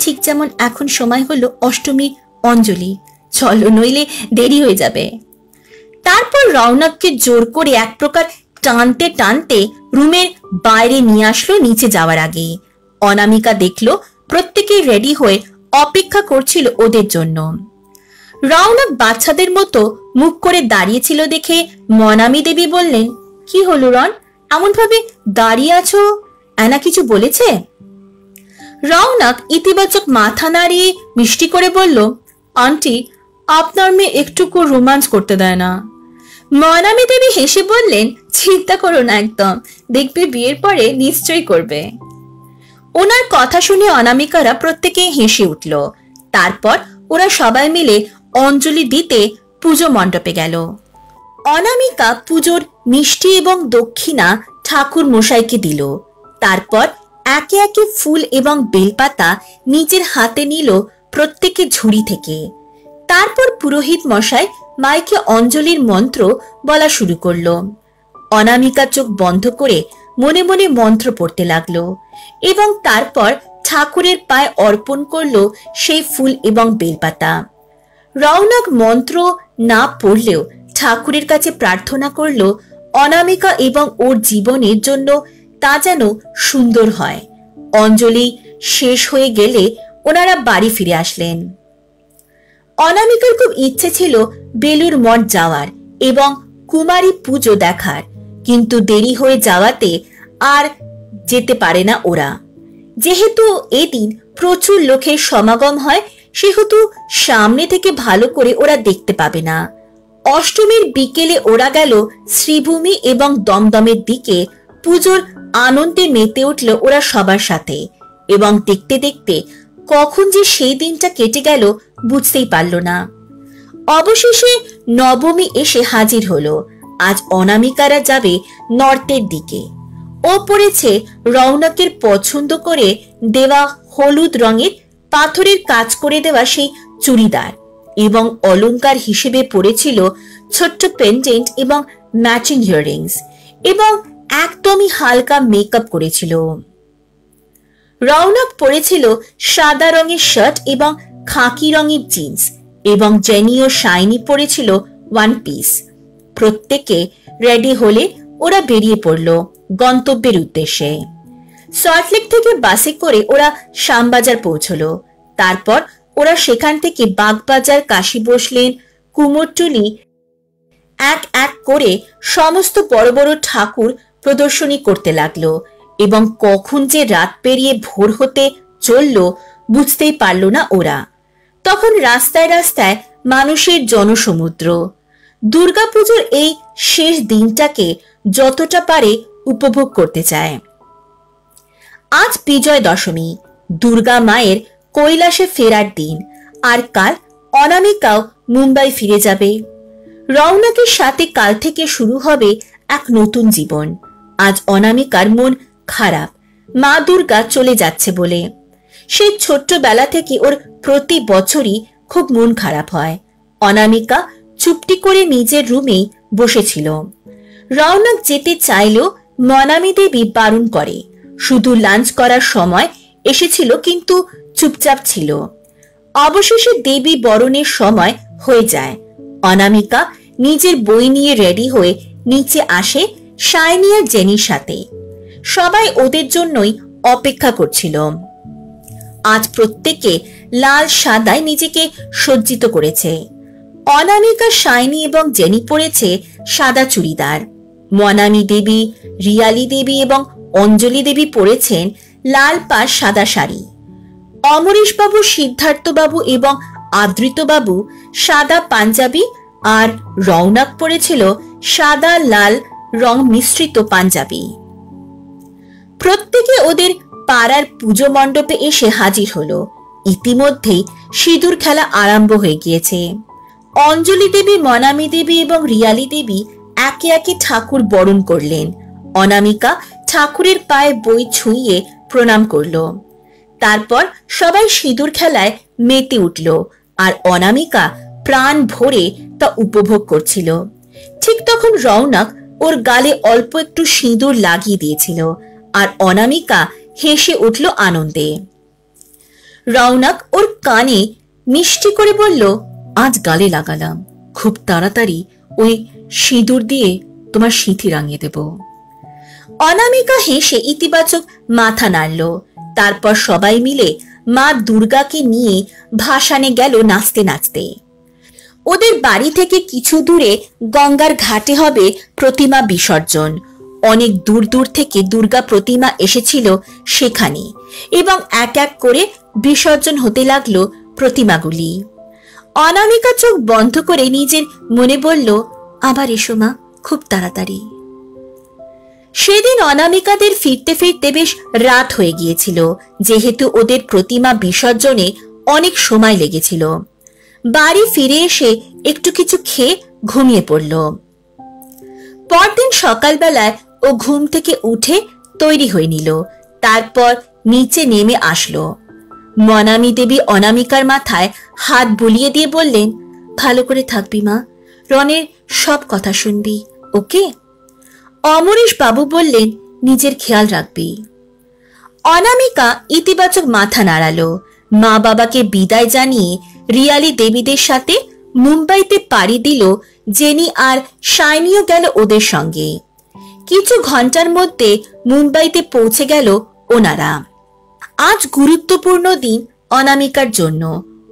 ঠিক যেমন এখন সময় হলো অষ্টমীর অঞ্জলি, চলো নইলে দেরি হয়ে যাবে। তারপর রৌনককে জোর করে এক প্রকার টানতে টানতে রুমের বাইরে নিয়ে আসলো নিচে যাওয়ার আগে। অনামিকা দেখলো প্রত্যেকেই রেডি হয়ে অপেক্ষা করছিল ওদের জন্য। রৌনক বাচ্চাদের মতো মুখ করে দাঁড়িয়েছিল দেখে মনামি দেবী বললেন, কি হলো রন, এমন ভাবে দাঁড়িয়ে আছো, অ্যানা কিছু বলেছে? রৌনক ইতিবাচক মাথা নাড়িয়ে মিষ্টি করে বলল, আন্টি আপনার মেয়ে একটুকু রোম্যান্স করতে দেয় না। মনামি দেবী হেসে বললেন, চিন্তা করো না, একদম দেখবে বিয়ের পরে নিশ্চয়ই করবে। ওনার কথা শুনে অনামিকারা প্রত্যেকে হেসে উঠল। তারপর ওরা সবাই মিলে অঞ্জলি দিতে পুজো মণ্ডপে গেল। অনামিকা পুজোর মিষ্টি এবং দক্ষিণা ঠাকুর মশাইকে দিল। তারপর একে একে ফুল এবং বেলপাতা নিজের হাতে নিল প্রত্যেকে ঝুড়ি থেকে। তারপর পুরোহিত মশাই মাইকে অঞ্জলির মন্ত্র বলা শুরু করলো। অনামিকা চোখ বন্ধ করে মনে মনে মন্ত্র পড়তে লাগলো এবং তারপর ঠাকুরের পায়ে অর্পণ করলো সেই ফুল এবং বেলপাতা। রৌনক মন্ত্র না পড়লেও ঠাকুরের কাছে প্রার্থনা করলো অনামিকা এবং ওর জীবনের জন্য তা যেন সুন্দর হয়। অঞ্জলি শেষ হয়ে গেলে ওনারা বাড়ি ফিরে আসলেন। অনামিকার খুব ইচ্ছে ছিল বেলুড় মঠ যাওয়ার এবং কুমারী পুজো দেখার, কিন্তু দেরি হয়ে যাওয়াতে আর যেতে পারে না ওরা। যেহেতু এদিন প্রচুর লোকের সমাগম হয়, সেহেতু সামনে থেকে ভালো করে ওরা দেখতে পাবে না। অষ্টমীর বিকেলে ওরা গেল শ্রীভূমি এবং দমদমের দিকে। পুজোর আনন্দে মেতে উঠল ওরা সবার সাথে এবং দেখতে দেখতে কখন যে সেই দিনটা কেটে গেল বুঝতেই পারল না। অবশেষে নবমী এসে হাজির হলো। আজ অনামিকারা যাবে নর্থের দিকে। ও পড়েছে রৌনকের পছন্দ করে দেওয়া হলুদ রঙের পাথরের কাজ করে দেওয়া সেই চুড়িদার এবং অলংকার হিসেবে পড়েছিল ছোট্ট পেন্ডেন্ট এবং ম্যাচিং ইয়াররিংস এবং একদমই হালকা মেকআপ করেছিল। রৌনক পরেছিল সাদা রঙের শার্ট এবং খাকি রঙের জিন্স এবং জেনি ও শাইনি পরেছিল ওয়ান পিস। প্রত্যেকে রেডি হলে ওরা বেরিয়ে পড়ল গন্তব্যের উদ্দেশ্যে। সল্টলেক থেকে বাসে করে ওরা শ্যামবাজার পৌঁছলো। তারপর ওরা সেখান থেকে বাগবাজার, কাশী বসলেন, কুমোরটুলি এক এক করে সমস্ত বড় বড় ঠাকুর প্রদর্শনী করতে লাগলো এবং কখন যে রাত পেরিয়ে ভোর হতে চলল বুঝতেই পারল না ওরা। তখন রাস্তায় রাস্তায় মানুষের জনসমুদ্র। দুর্গাপুজোর এই শেষ দিনটাকে যতটা পারে উপভোগ করতে চায়। আজ বিজয় দশমী, দুর্গা মায়ের কৈলাসে ফেরার দিন, আর কাল অনামিকাও মুম্বাই ফিরে যাবে। রৌনকের সাথে কাল থেকে শুরু হবে এক নতুন জীবন। আজ অনামিকার মন খারাপ, মা দুর্গা চলে যাচ্ছে বলে। সেই ছোট্টবেলা থেকে ওর প্রতি বছরই খুব মন খারাপ হয়। অনামিকা চুপটি করে নিজের রুমেই বসেছিল। রৌনক যেতে চাইলেও মনামী দেবী বারণ করে। শুধু লাঞ্চ করার সময় এসেছিল, কিন্তু চুপচাপ ছিল। অবশেষে দেবী বরণের সময় হয়ে যায়। অনামিকা নিজের বই নিয়ে রেডি হয়ে নিচে আসে শাইনি আর জেনির সাথে। সবাই ওদের জন্যই অপেক্ষা করছিল। আজ প্রত্যেকে লাল সাদায় নিজেকে সজ্জিত করেছে। অনামিকা, শাইনি এবং জেনি পরেছে সাদা চুড়িদার। মনামী দেবী, রিয়ালি দেবী এবং অঞ্জলি দেবী পরেছেন লাল পাড় সাদা শাড়ি। অমরেশ বাবু, সিদ্ধার্থ বাবু এবং আদৃত বাবু সাদা পাঞ্জাবি, আর রৌনক পরেছিল সাদা লাল রং মিশ্রিত পাঞ্জাবি। প্রত্যেকে ওদের পাড়ার পুজো মণ্ডপে এসে হাজির হলো। ইতিমধ্যেই সিঁদুর খেলা আরম্ভ হয়ে গিয়েছে। অঞ্জলি দেবী, মনামী দেবী এবং রিয়ালি দেবী একে একে ঠাকুর বরণ করলেন। অনামিকা ঠাকুরের পায়ে বই ছুঁয়ে প্রণাম করল। তারপর সবাই সিঁদুর খেলায় মেতে উঠল, আর অনামিকা প্রাণ ভরে তা উপভোগ করছিল। ঠিক তখন রৌনক ওর গালে অল্প একটু সিঁদুর লাগিয়ে দিয়েছিল, আর অনামিকা হেসে উঠল আনন্দে। রৌনক ওর কানে মিষ্টি করে বলল, আজ গালে লাগালাম, খুব তাড়াতাড়ি ওই সিঁদুর দিয়ে তোমার সিঁথি রাঙিয়ে দেব। অনামিকা হেসে ইতিবাচক মাথা নাড়ল। তারপর সবাই মিলে মা দুর্গাকে নিয়ে ভাসানে গেল নাচতে নাচতে। ওদের বাড়ি থেকে কিছু দূরে গঙ্গার ঘাটে হবে প্রতিমা বিসর্জন। অনেক দূর দূর থেকে দুর্গা প্রতিমা এসেছিল সেখানে, এবং এক এক করে বিসর্জন হতে লাগলো প্রতিমাগুলি। অনামিকা চোখ বন্ধ করে নিজের মনে বলল, আবার এসো মা, খুব তাড়াতাড়ি। সেদিন অনামিকাদের ফিরতে ফিরতে বেশ রাত হয়ে গিয়েছিল, যেহেতু ওদের প্রতিমা বিসর্জনে অনেক সময় লেগেছিল। বাড়ি ফিরে এসে একটু কিছু খেয়ে ঘুমিয়ে পড়ল। পরদিন সকালবেলায় ও ঘুম থেকে উঠে তৈরি হয়ে নিল। তারপর নিচে নেমে আসলো। মনামী দেবী অনামিকার মাথায় হাত বুলিয়ে দিয়ে বললেন, ভালো করে থাকবি মা, রনের সব কথা শুনবি, ওকে? অমরেশ বাবু বললেন, নিজের খেয়াল রাখবি। অনামিকা ইতিবাচক মাথা নাড়ালো। মা বাবাকে বিদায় জানিয়ে রিয়ালি দেবীদের সাথে মুম্বাইতে পাড়ি দিল। জেনি আর শাইনিও গেল ওদের সঙ্গে। কিছু ঘন্টার মধ্যে মুম্বাইতে পৌঁছে গেল ওনারা। আজ গুরুত্বপূর্ণ দিন অনামিকার জন্য,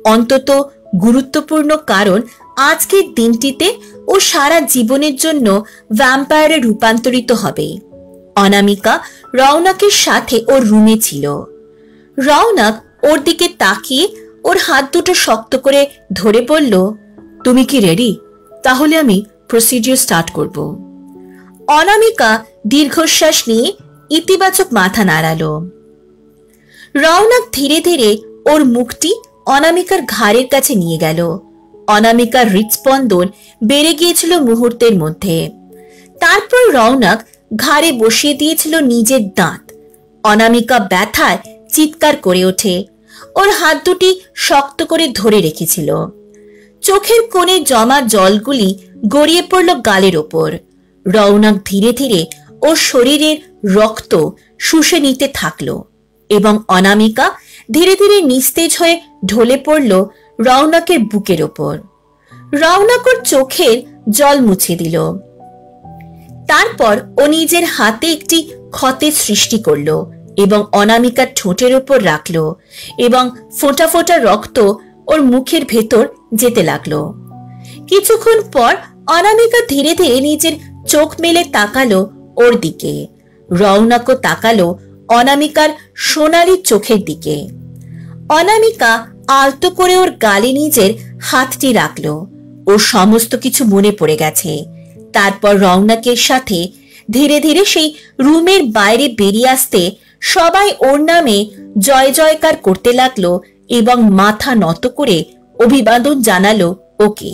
অন্তত গুরুত্বপূর্ণ কারণ আজকের দিনটিতে ও সারা জীবনের জন্য ভ্যাম্পায়ারে রূপান্তরিত হবে। অনামিকা রৌনকের সাথে ওর রুমে ছিল। রৌনক ওর দিকে তাকিয়ে ওর হাত দুটো শক্ত করে ধরে বলল, তুমি কি রেডি? তাহলে আমি প্রসিডিউর স্টার্ট করব। অনামিকা দীর্ঘশ্বাস নিয়ে ইতিবাচক মাথা নাড়ালো। রৌনক ধীরে ধীরে ওর মুখটি অনামিকার ঘাড়ের কাছে নিয়ে গেল। অনামিকার হৃৎস্পন্দন বেড়ে গিয়েছিল মুহূর্তের মধ্যে। তারপর রৌনক ঘাড়ে বসিয়ে দিয়েছিল নিজের দাঁত। অনামিকা ব্যথায় চিৎকার করে ওঠে। ওর হাত দুটি শক্ত করে ধরে রেখেছিল। চোখের কোণে জমা জলগুলি গড়িয়ে পড়ল গালের ওপর। রৌনক ধীরে ধীরে ওর শরীরের রক্ত শুষে নিতে থাকলো, এবং অনামিকা ধীরে ধীরে নিস্তেজ হয়ে ঢলে পড়ল রৌনকের বুকের ওপর। রৌনক ওর চোখের জল মুছে দিল। তারপর ও নিজের হাতে একটি ক্ষতের সৃষ্টি করল এবং অনামিকার ঠোঁটের ওপর রাখল, এবং ফোঁটা ফোঁটা রক্ত ওর মুখের ভেতর যেতে লাগলো। কিছুক্ষণ পর অনামিকা ধীরে ধীরে নিজের চোখ মেলে তাকালো ওর দিকে। রৌনকও তাকালো অনামিকার সোনালী চোখের দিকে। অনামিকা আলতো করে ওর গালে নিজের হাতটি রাখলো। ওর সমস্ত কিছু মনে পড়ে গেছে। তারপর রৌনকের সাথে ধীরে ধীরে সেই রুমের বাইরে বেরিয়ে আসতে সবাই ওর নামে জয় জয়কার করতে লাগলো এবং মাথা নত করে অভিবাদন জানালো ওকে।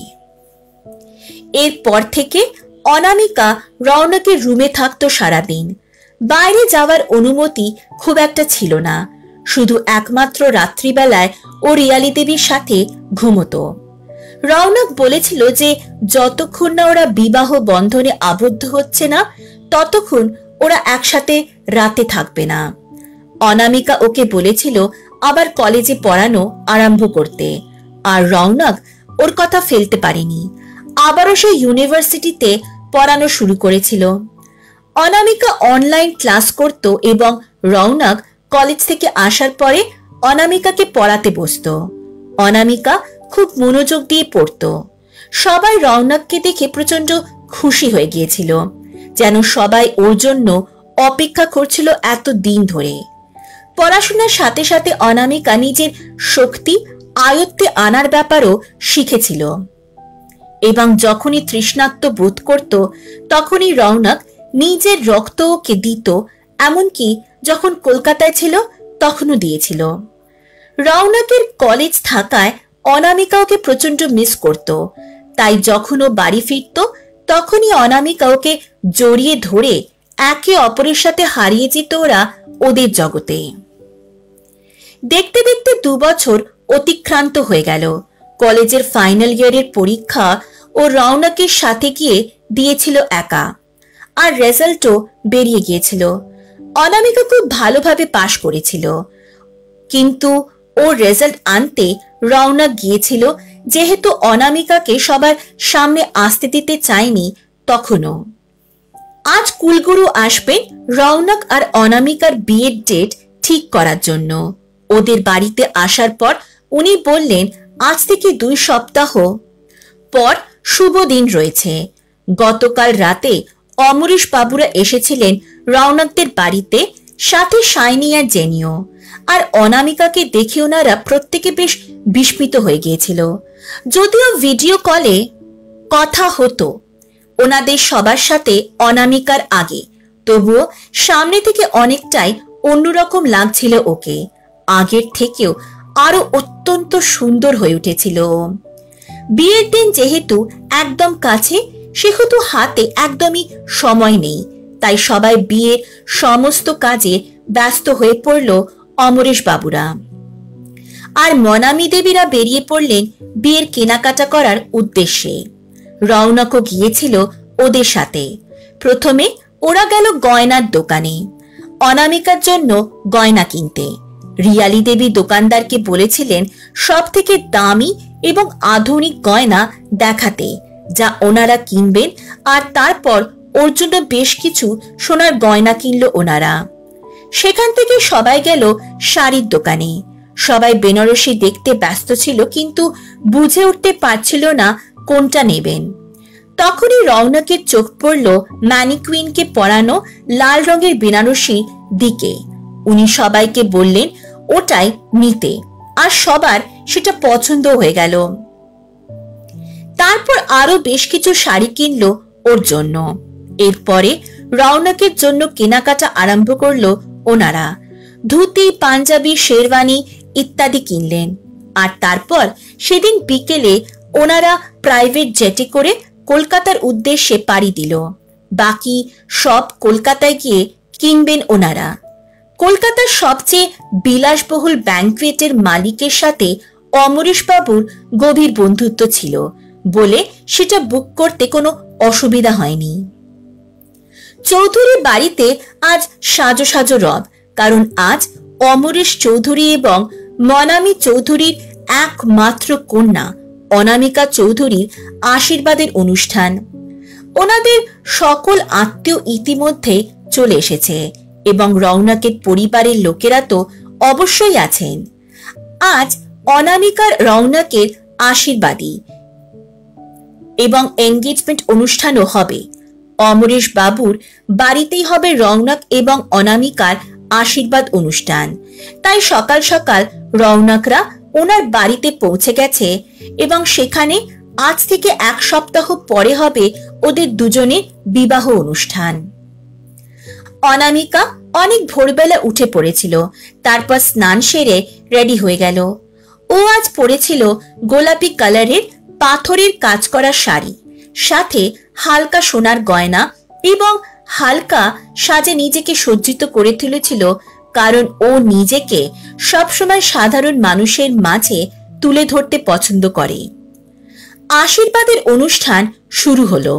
এরপর থেকে অনামিকা রৌনকের রুমে থাকতো সারাদিন। বাইরে যাওয়ার অনুমতি খুব একটা ছিল না, শুধু একমাত্র রাত্রিবেলায় ও রিয়ালি দেবীর সাথে ঘুমতো। রৌনক বলেছিল যে যতক্ষণ না ওরা বিবাহ বন্ধনে আবদ্ধ হচ্ছে না ততক্ষণ ওরা একসাথে রাতে থাকবে না। অনামিকা ওকে বলেছিল আবার কলেজে পড়ানো আরম্ভ করতে, আর রৌনক ওর কথা ফেলতে পারেনি। আবারও সে ইউনিভার্সিটিতে পড়ানো শুরু করেছিল। অনামিকা অনলাইন ক্লাস করত এবং রৌনক কলেজ থেকে আসার পরে অনামিকাকে পড়াতে বসতো। অনামিকা খুব মনোযোগ দিয়ে পড়ত। সবাই রৌনককে দেখে প্রচন্ড খুশি হয়ে গিয়েছিল, যেন সবাই ওর জন্য অপেক্ষা করছিল এত দিন ধরে। পড়াশোনার সাথে সাথে অনামিকা নিজের শক্তি আয়ত্তে আনার ব্যাপারও শিখেছিল এবং যখনই তৃষ্ণার্ত বোধ করত তখনই রৌনক নিজের রক্ত ওকে দিত, এমনকি যখন কলকাতায় ছিল তখনও দিয়েছিল। রৌনকের কলেজ থাকায় অনামিকা ওকে প্রচন্ড মিস করত, তাই যখন ও বাড়ি ফিরত তখনই অনামিকা ওকে জড়িয়ে ধরে একে অপরের সাথে হারিয়ে যেত ওরা ওদের জগতে। দেখতে দেখতে 2 বছর অতিক্রান্ত হয়ে গেল। কলেজের ফাইনাল ইয়ারের পরীক্ষা ও রৌনকের সাথে গিয়ে দিয়েছিল একা, আর রেজাল্টও বেরিয়ে গিয়েছিল। অনামিকা খুব ভালোভাবে পাশ করেছিল, কিন্তু ওর রেজাল্ট আনতে রৌনক গিয়েছিল যেহেতু অনামিকাকে সবার সামনে আসতে দিতে চায়নি তখনও। আজ কুলগুরু আসবেন রৌনক আর অনামিকার বিয়ের ডেট ঠিক করার জন্য। ওদের বাড়িতে আসার পর উনি বললেন আজ থেকে 2 সপ্তাহ পর শুভ দিন রয়েছে। গতকাল রাতে অমরেশ বাবুরা এসেছিলেন রৌনকদের বাড়িতে, সাথে শাইনি আর জেনিও। আর অনামিকাকে দেখে ওনারা প্রত্যেকে বেশ বিস্মিত হয়ে গিয়েছিল। যদিও ভিডিও কলে কথা হতো ওনাদের সবার সাথে অনামিকার আগে, তবুও সামনে থেকে অনেকটাই অন্যরকম লাগছিল ওকে। আগের থেকেও আরো অত্যন্ত সুন্দর হয়ে উঠেছিল। বিয়ের দিন যেহেতু একদম কাছে, সেহেতু হাতে একদমই সময় নেই, তাই সবাই বিয়ের সমস্ত কাজে ব্যস্ত হয়ে পড়ল অমরেশ বাবুরা। আর মনামী দেবীরা বেরিয়ে পড়লেন বিয়ের কেনাকাটা করার উদ্দেশ্যে। রৌনকও গিয়েছিল ওদের সাথে। প্রথমে ওরা গেল গয়নার দোকানে অনামিকার জন্য গয়না কিনতে। রিয়ালি দেবী দোকানদারকে বলেছিলেন সব থেকে দামি এবং আধুনিক গয়না দেখাতে, যা ওনারা কিনবেন, আর তারপর ওর জন্য বেশ কিছু সোনার গয়না কিনল ওনারা। সেখান থেকে সবাই গেল শাড়ির দোকানে। সবাই বেনারসি দেখতে ব্যস্ত ছিল, কিন্তু বুঝে উঠতে পারছিল না কোনটা নেবেন। তখনই রৌনকের চোখ পড়ল ম্যানিকুইনকে পরানো লাল রঙের বেনারসি দিকে। উনি সবাইকে বললেন ওটাই নিতে, আর সবার সেটা পছন্দ হয়ে গেল। তারপর আরো বেশ কিছু শাড়ি কিনলো ওর জন্য। এরপরে রৌনকের জন্য কেনাকাটা আরম্ভ করলো ওনারা। ধুতি, পাঞ্জাবি, শেরওয়ানি ইত্যাদি কিনলেন। আর তারপর সেদিন বিকেলে ওনারা প্রাইভেট জেটে করে কলকাতার উদ্দেশ্যে পাড়ি দিল। বাকি সব কলকাতায় গিয়ে কিনবেন ওনারা। কলকাতার সবচেয়ে বিলাসবহুল ব্যাংকুয়েটের মালিকের সাথে অমরেশ বাবুর গভীর বন্ধুত্ব ছিল বলে সেটা বুক করতে কোনো অসুবিধা হয়নি। চৌধুরী বাড়িতে আজ সাজো সাজো রব, কারণ আজ অমরেশ চৌধুরী এবং মনামী চৌধুরীর একমাত্র কন্যা অনামিকা চৌধুরীর আশীর্বাদের অনুষ্ঠান। ওনাদের সকল আত্মীয় ইতিমধ্যে চলে এসেছে এবং রৌনকের পরিবারের লোকেরা তো অবশ্যই আছেন। আজ অনামিকার রৌনকের আশীর্বাদী এবং এঙ্গেজমেন্ট অনুষ্ঠানও হবে। অমরেশ বাবুর বাড়িতেই হবে রৌনক এবং অনামিকার আশীর্বাদ অনুষ্ঠান। তাই সকাল সকাল রৌনকরা ওনার বাড়িতে পৌঁছে গেছে এবং সেখানে আজ থেকে 1 সপ্তাহ পরে হবে ওদের দুজনের বিবাহ অনুষ্ঠান। অনামিকা অনেক ভোরবেলা উঠে পড়েছিল, তারপর স্নান সেরে রেডি হয়ে গেল। ও আজ পরেছিল গোলাপি কালারের পাথরের কাজ করা শাড়ি, সাথে হালকা সোনার গয়না এবং হালকা সাজে নিজেকে সজ্জিত করে তুলেছিল, কারণ ও নিজেকে সবসময় সাধারণ মানুষের মাঝে তুলে ধরতে পছন্দ করে। আশীর্বাদের অনুষ্ঠান শুরু হলো।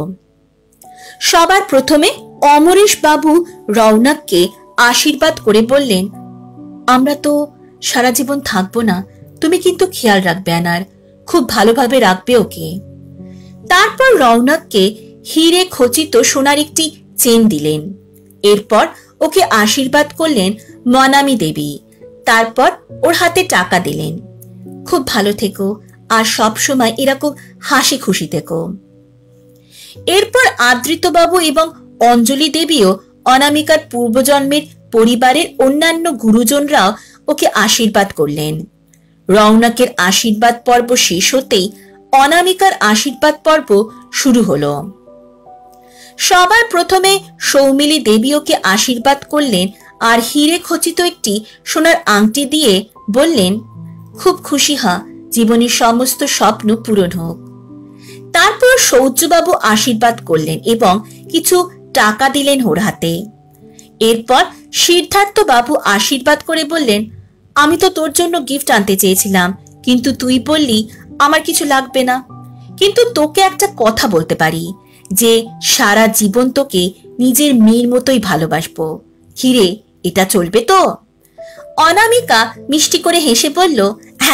সবার প্রথমে অমরেশ বাবু রৌনককে আশীর্বাদ করে বললেন, আমরা তো সারা জীবন থাকবো না, তুমি কিন্তু খেয়াল রাখবে আনার, খুব ভালোভাবে রাখবে ওকে। তারপর রৌনককে হিরে খচিত সোনার একটি চেন দিলেন। এরপর ওকে আশীর্বাদ করলেন মনামী দেবী। তারপর ওর হাতে টাকা দিলেন। খুব ভালো থেকো আর সব সময় এরকম হাসি খুশি থেকো। এরপর আদৃতবাবু এবং অঞ্জলি দেবীও অনামিকার পূর্বজন্মের পরিবারের অন্যান্য গুরুজনরাও ওকে আশীর্বাদ করলেন। রৌনকের আশীর্বাদ পর্ব শেষ হতেই অনামিকার আশীর্বাদ পর্ব শুরু হলো। সবার প্রথমে সৌমিলি দেবী ওকে আশীর্বাদ করলেন আর হিরে খচিত একটি সোনার আংটি দিয়ে বললেন, খুব খুশি হ, জীবনের সমস্ত স্বপ্ন পূরণ হোক। তারপর সৌর্যবাবু আশীর্বাদ করলেন এবং কিছু টাকা দিলেন ওর হাতে। এরপর সিদ্ধার্থ বাবু আশীর্বাদ করে বললেন, আমি তো তোর জন্য গিফট আনতে চেয়েছিলাম, কিন্তু তুই বললি আমার কিছু লাগবে না। কিন্তু তোকে একটা কথা বলতে পারি যে সারা জীবন তোকে নিজের মেয়ের মতোই ভালোবাসবো। হিরে, এটা চলবে তো? অনামিকা মিষ্টি করে হেসে বলল,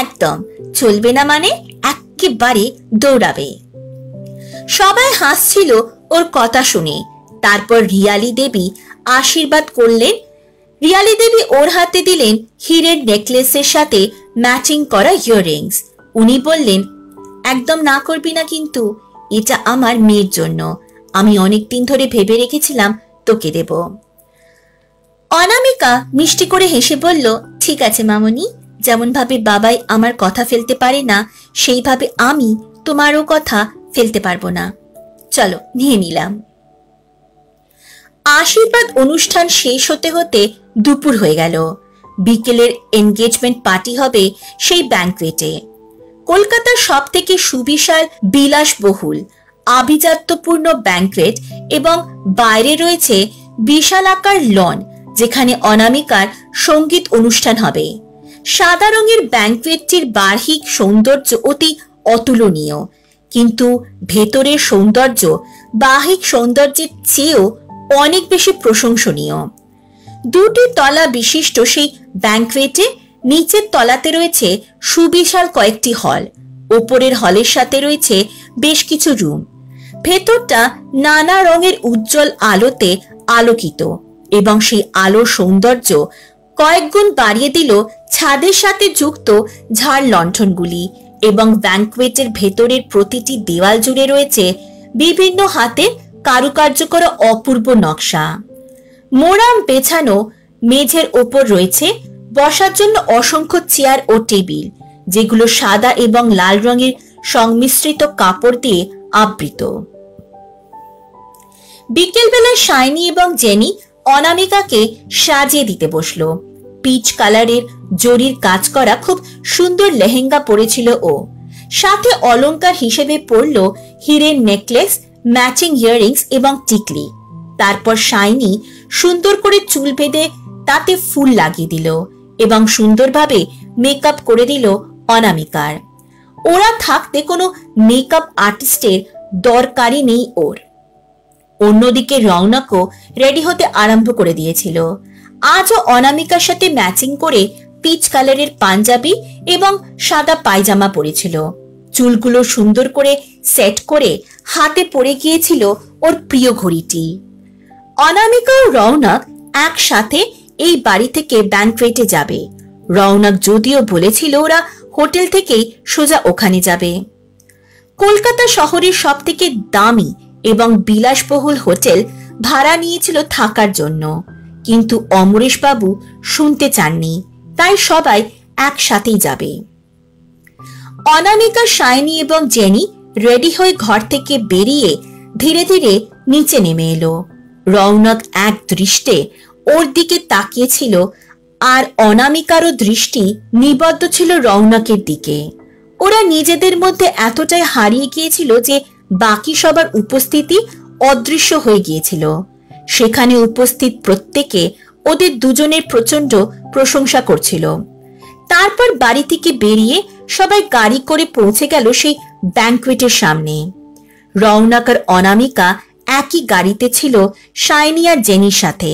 একদম চলবে না মানে একেবারে দৌড়াবে। সবাই হাসছিল ওর কথা শুনে। তারপর রিয়ালি দেবী আশীর্বাদ করলেন। রিয়ালি দেবী ওর হাতে দিলেন হীরের নেকলেসের সাথে ম্যাচিং করা ইয়াররিংস। উনি বললেন, একদম না করবি না কিন্তু, এটা আমার মেয়ের জন্য, আমি অনেকদিন ধরে ভেবে রেখেছিলাম তোকে দেব। অনামিকা মিষ্টি করে হেসে বলল, ঠিক আছে মামনি, যেমন ভাবে বাবাই আমার কথা ফেলতে পারে না, সেইভাবে আমি তোমারও কথা ফেলতে পারবো না, চলো নিয়ে নিলাম। আশীর্বাদ অনুষ্ঠান শেষ হতে হতে দুপুর হয়ে গেল। বিকেলের এনগেজমেন্ট পার্টি হবে সেই ব্যাংকুয়েটে। কলকাতার সব থেকে সুবিশাল বিলাসবহুল আভিজাত্যপূর্ণ ব্যাংকুয়েট এবং বাইরে রয়েছে বিশাল আকার লন, যেখানে অনামিকার সঙ্গীত অনুষ্ঠান হবে। সাদা রঙের ব্যাংকুয়েটটির বাহ্যিক সৌন্দর্য অতি অতুলনীয়, কিন্তু ভেতরের সৌন্দর্য বাহ্যিক সৌন্দর্যের চেয়েও অনেক বেশি প্রশংসনীয়। দুটি তলা বিশিষ্ট সেই ব্যাংকুয়েটে নিচের তলাতে রয়েছে সুবিশাল কয়েকটি হল। ওপরের হলের সাথে রয়েছে বেশ কিছু রুম। ভেতরটা নানা রঙের উজ্জ্বল আলোতে আলোকিত এবং সেই আলোর সৌন্দর্য কয়েক গুণ বাড়িয়ে দিল ছাদের সাথে যুক্ত ঝাড় লণ্ঠনগুলি এবং ব্যাংকুয়েটের ভেতরের প্রতিটি দেওয়াল জুড়ে রয়েছে বিভিন্ন হাতের কারুকার্য করা অপূর্ব নকশা। মোড়াম পেছানো মেঝের ওপর রয়েছে বসার জন্য অসংখ্য চেয়ার ও টেবিল, যেগুলো সাদা এবং লাল রঙের সংমিশ্রিত কাপড় দিয়ে আবৃত। বিকেলবেলায় শাইনি এবং জেনি অনামিকাকে সাজিয়ে দিতে বসলো। পিচ কালারের জরির কাজ করা খুব সুন্দর লেহেঙ্গা পরেছিল ও, সাথে অলংকার হিসেবে পরল হীরের নেকলেস, ম্যাচিং ইয়াররিংস এবং টিকলি। তারপর শাইনি সুন্দর করে চুল বেঁধে তাতে ফুল লাগিয়ে দিল এবং সুন্দরভাবে মেকআপ করে দিল অনামিকার। ওরা থাকতে কোনো মেকআপ আর্টিস্টের দরকারই নেই ওর। অন্যদিকে রৌনকও রেডি হতে আরম্ভ করে দিয়েছিল। আজও অনামিকার সাথে ম্যাচিং করে পিচ কালারের পাঞ্জাবি এবং সাদা পায়জামা পরেছিল। চুলগুলো সুন্দর করে সেট করে হাতে পরে গিয়েছিল ওর প্রিয় ঘড়িটি। অনামিকা ও রৌনক একসাথে এই বাড়ি থেকে ব্যাংকুয়েটে যাবে। রৌনক যদিও বলেছিল ওরা হোটেল থেকেই সোজা ওখানে যাবে। কলকাতা শহরের সব থেকে দামি এবং বিলাসবহুল হোটেল ভাড়া নিয়েছিল থাকার জন্য, কিন্তু অমরেশ বাবু শুনতে চাননি, তাই সবাই একসাথেই যাবে। অনামিকা, শাইনি এবং জেনি রেডি হয়ে ঘর থেকে বেরিয়ে ধীরে ধীরে নিচে নেমে এলো। রৌনক এক দৃষ্টে ওর দিকে তাকিয়েছিল আর অনামিকারও দৃষ্টি নিবদ্ধ ছিল রৌনকের দিকে। ওরা নিজেদের মধ্যে এতটাই হারিয়ে গিয়েছিল যে বাকি সবার উপস্থিতি অদৃশ্য হয়ে গিয়েছিল। সেখানে উপস্থিত প্রত্যেকে ওদের দুজনের প্রচন্ড প্রশংসা করছিল। তারপর বাড়ি থেকে বেরিয়ে সবাই গাড়ি করে পৌঁছে গেল সেই ব্যাংকুয়েটের সামনে। রৌনক আর অনামিকা একই গাড়িতে ছিল শাইনি আর জেনির সাথে।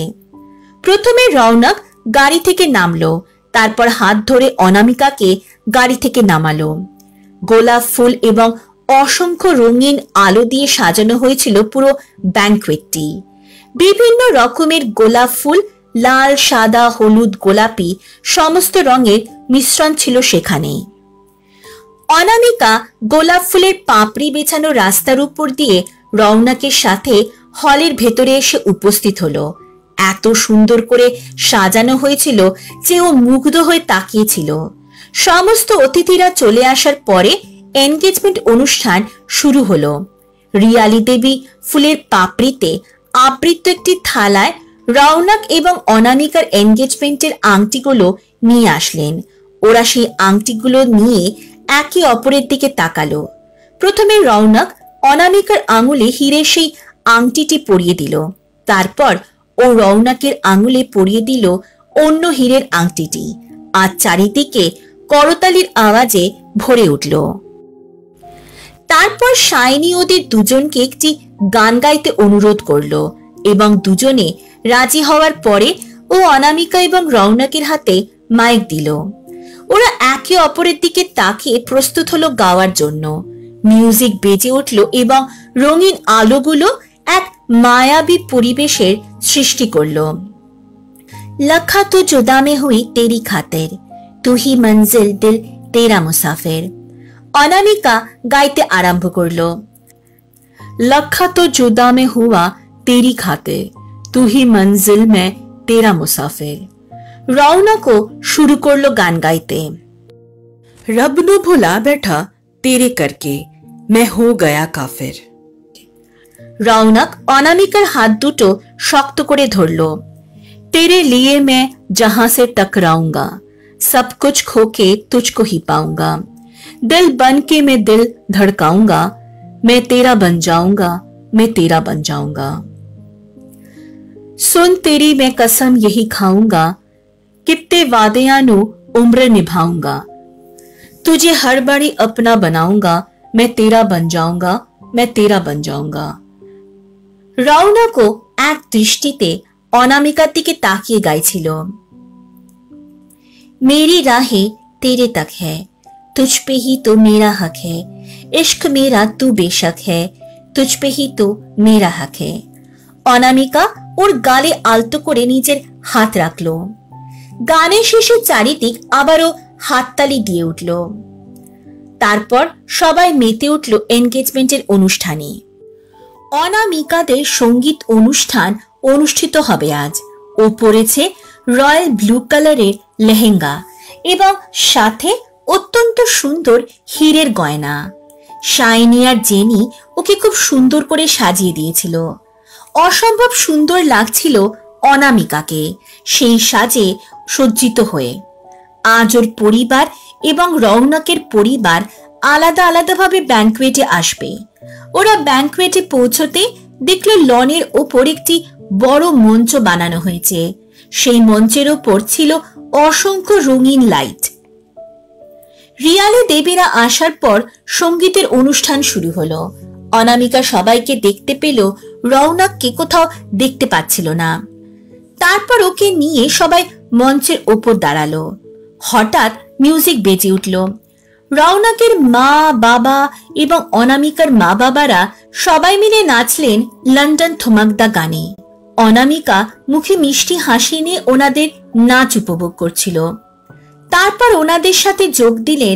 প্রথমে রৌনক গাড়ি থেকে নামলো, তারপর হাত ধরে অনামিকাকে গাড়ি থেকে নামালো। গোলাপ ফুল এবং অসংখ্য রঙিন আলো দিয়ে সাজানো হয়েছিল পুরো ব্যাংকুয়েটটি। বিভিন্ন রকমের গোলাপ ফুল, লাল, সাদা, হলুদ, গোলাপি সমস্ত রঙের মিশ্রণ ছিল সেখানে। অনামিকা গোলাপ ফুলের পাপড়ি বেছানো রাস্তার উপর দিয়ে রৌনকের সাথে হলের ভেতরে এসে উপস্থিত হলো। এত সুন্দর করে সাজানো হয়েছিল যে ও মুগ্ধ হয়ে তাকিয়েছিল। সমস্ত অতিথিরা চলে আসার পরে এনগেজমেন্ট অনুষ্ঠান শুরু হলো। রিয়ালি দেবী ফুলের পাপড়িতে আবৃত একটি থালায় রৌনক এবং অনামিকার এনগেজমেন্টের আংটিগুলো নিয়ে আসলেন। ওরা সেই আংটিগুলো নিয়ে একে অপরের দিকে তাকালো। প্রথমে রৌনক অনামিকার আঙুলে হীরের সেই আংটিটি পরিয়ে দিল। তারপর ও রৌনকের আঙুলে পরিয়ে দিল অন্য হীরের আংটিটি, আর চারিদিকে করতালির আওয়াজে ভরে উঠল। তারপর শাইনি ওদের দুজনকে একটি গান গাইতে অনুরোধ করলো এবং দুজনে রাজি হওয়ার পরে ও অনামিকা এবং রৌনকের হাতে মাইক দিল। ওরা একে অপরের দিকে তাকিয়ে প্রস্তুত হলো গাওয়ার জন্য। মিউজিক বেজে উঠল এবং রঙিন আলোগুলো এক মায়াবী পরিবেশের সৃষ্টি করলো। लखा तो जुदा में हुई तेरी खातिर, तू ही मंजिल दिल तेरा मुसाफिर। অনামিকা গাইতে আরম্ভ করলো। लखा तो जुदा में हुआ तेरी खातिर, तू ही मंजिल में तेरा मुसाफिर। রৌনকও শুরু করলো গান গাইতে। रब नु भुला बैठा तेरे करके, मैं हो गया काफिर। রৌনক অনামিকার হাত দুটো শক্ত করে ধরলো। तेरे लिए मैं जहां से टकराऊंगा, सब कुछ खोके तुझको ही पाऊंगा। दिल बन के मैं दिल धड़काऊंगा, मैं तेरा बन जाऊंगा, मैं तेरा बन जाऊंगा। सुन तेरी मैं कसम यही खाऊंगा, कितने वादियां नु उम्र निभाऊंगा। तुझे हर बारी अपना बनाऊंगा, मैं तेरा बन जाऊंगा, मैं तेरा बन जाऊंगा। রৌনকও এক দৃষ্টিতে অনামিকার দিকে তাকিয়ে গাইছিল। मेरी राहें तेरे तक है, तुझ पे ही तो मेरा हक है, इश्क मेरा तू बेशक है, तुझ पे ही तो मेरा हक है। অনামিকা ওর গালে আলতো করে নিজের হাত রাখলো। গানের শেষে চারিদিক আবারও হাততালি দিয়ে উঠল। তারপর সবাই মেতে উঠল এনগেজমেন্টের অনুষ্ঠানে। অনামিকাদের সঙ্গীত অনুষ্ঠান অনুষ্ঠিত হবে আজ। ও পরেছে রয়্যাল ব্লু কালারের লেহেঙ্গা এবং সাথে অত্যন্ত সুন্দর হীরের গয়না। শাইনি আর জেনি ওকে খুব সুন্দর করে সাজিয়ে দিয়েছিল। অসম্ভব সুন্দর লাগছিল অনামিকাকে সেই সাজে সজ্জিত হয়ে। আজ ওর পরিবার এবং রৌনকের পরিবার আলাদা আলাদাভাবে ব্যাংকুয়েটে আসবে। ওরা ব্যাংকুয়েটে পৌঁছতে দেখল লনের ওপর একটি বড় মঞ্চ বানানো হয়েছে। সেই মঞ্চের ওপর ছিল অসংখ্য রঙিন লাইট। রিয়ালি দেবীরা আসার পর সঙ্গীতের অনুষ্ঠান শুরু হলো। অনামিকা সবাইকে দেখতে পেল, রৌনককে কোথাও দেখতে পাচ্ছিল না। তারপর ওকে নিয়ে সবাই মঞ্চের ওপর দাঁড়ালো। হঠাৎ মিউজিক বেজে উঠল। রৌনকের মা, বাবা এবং অনামিকার মা বাবারা সবাই মিলে নাচলেন লন্ডন থুমাকদা গানে। অনামিকা মুখে মিষ্টি হাসি নিয়ে ওনাদের নাচ উপভোগ করছিল। তারপর ওনাদের সাথে যোগ দিলেন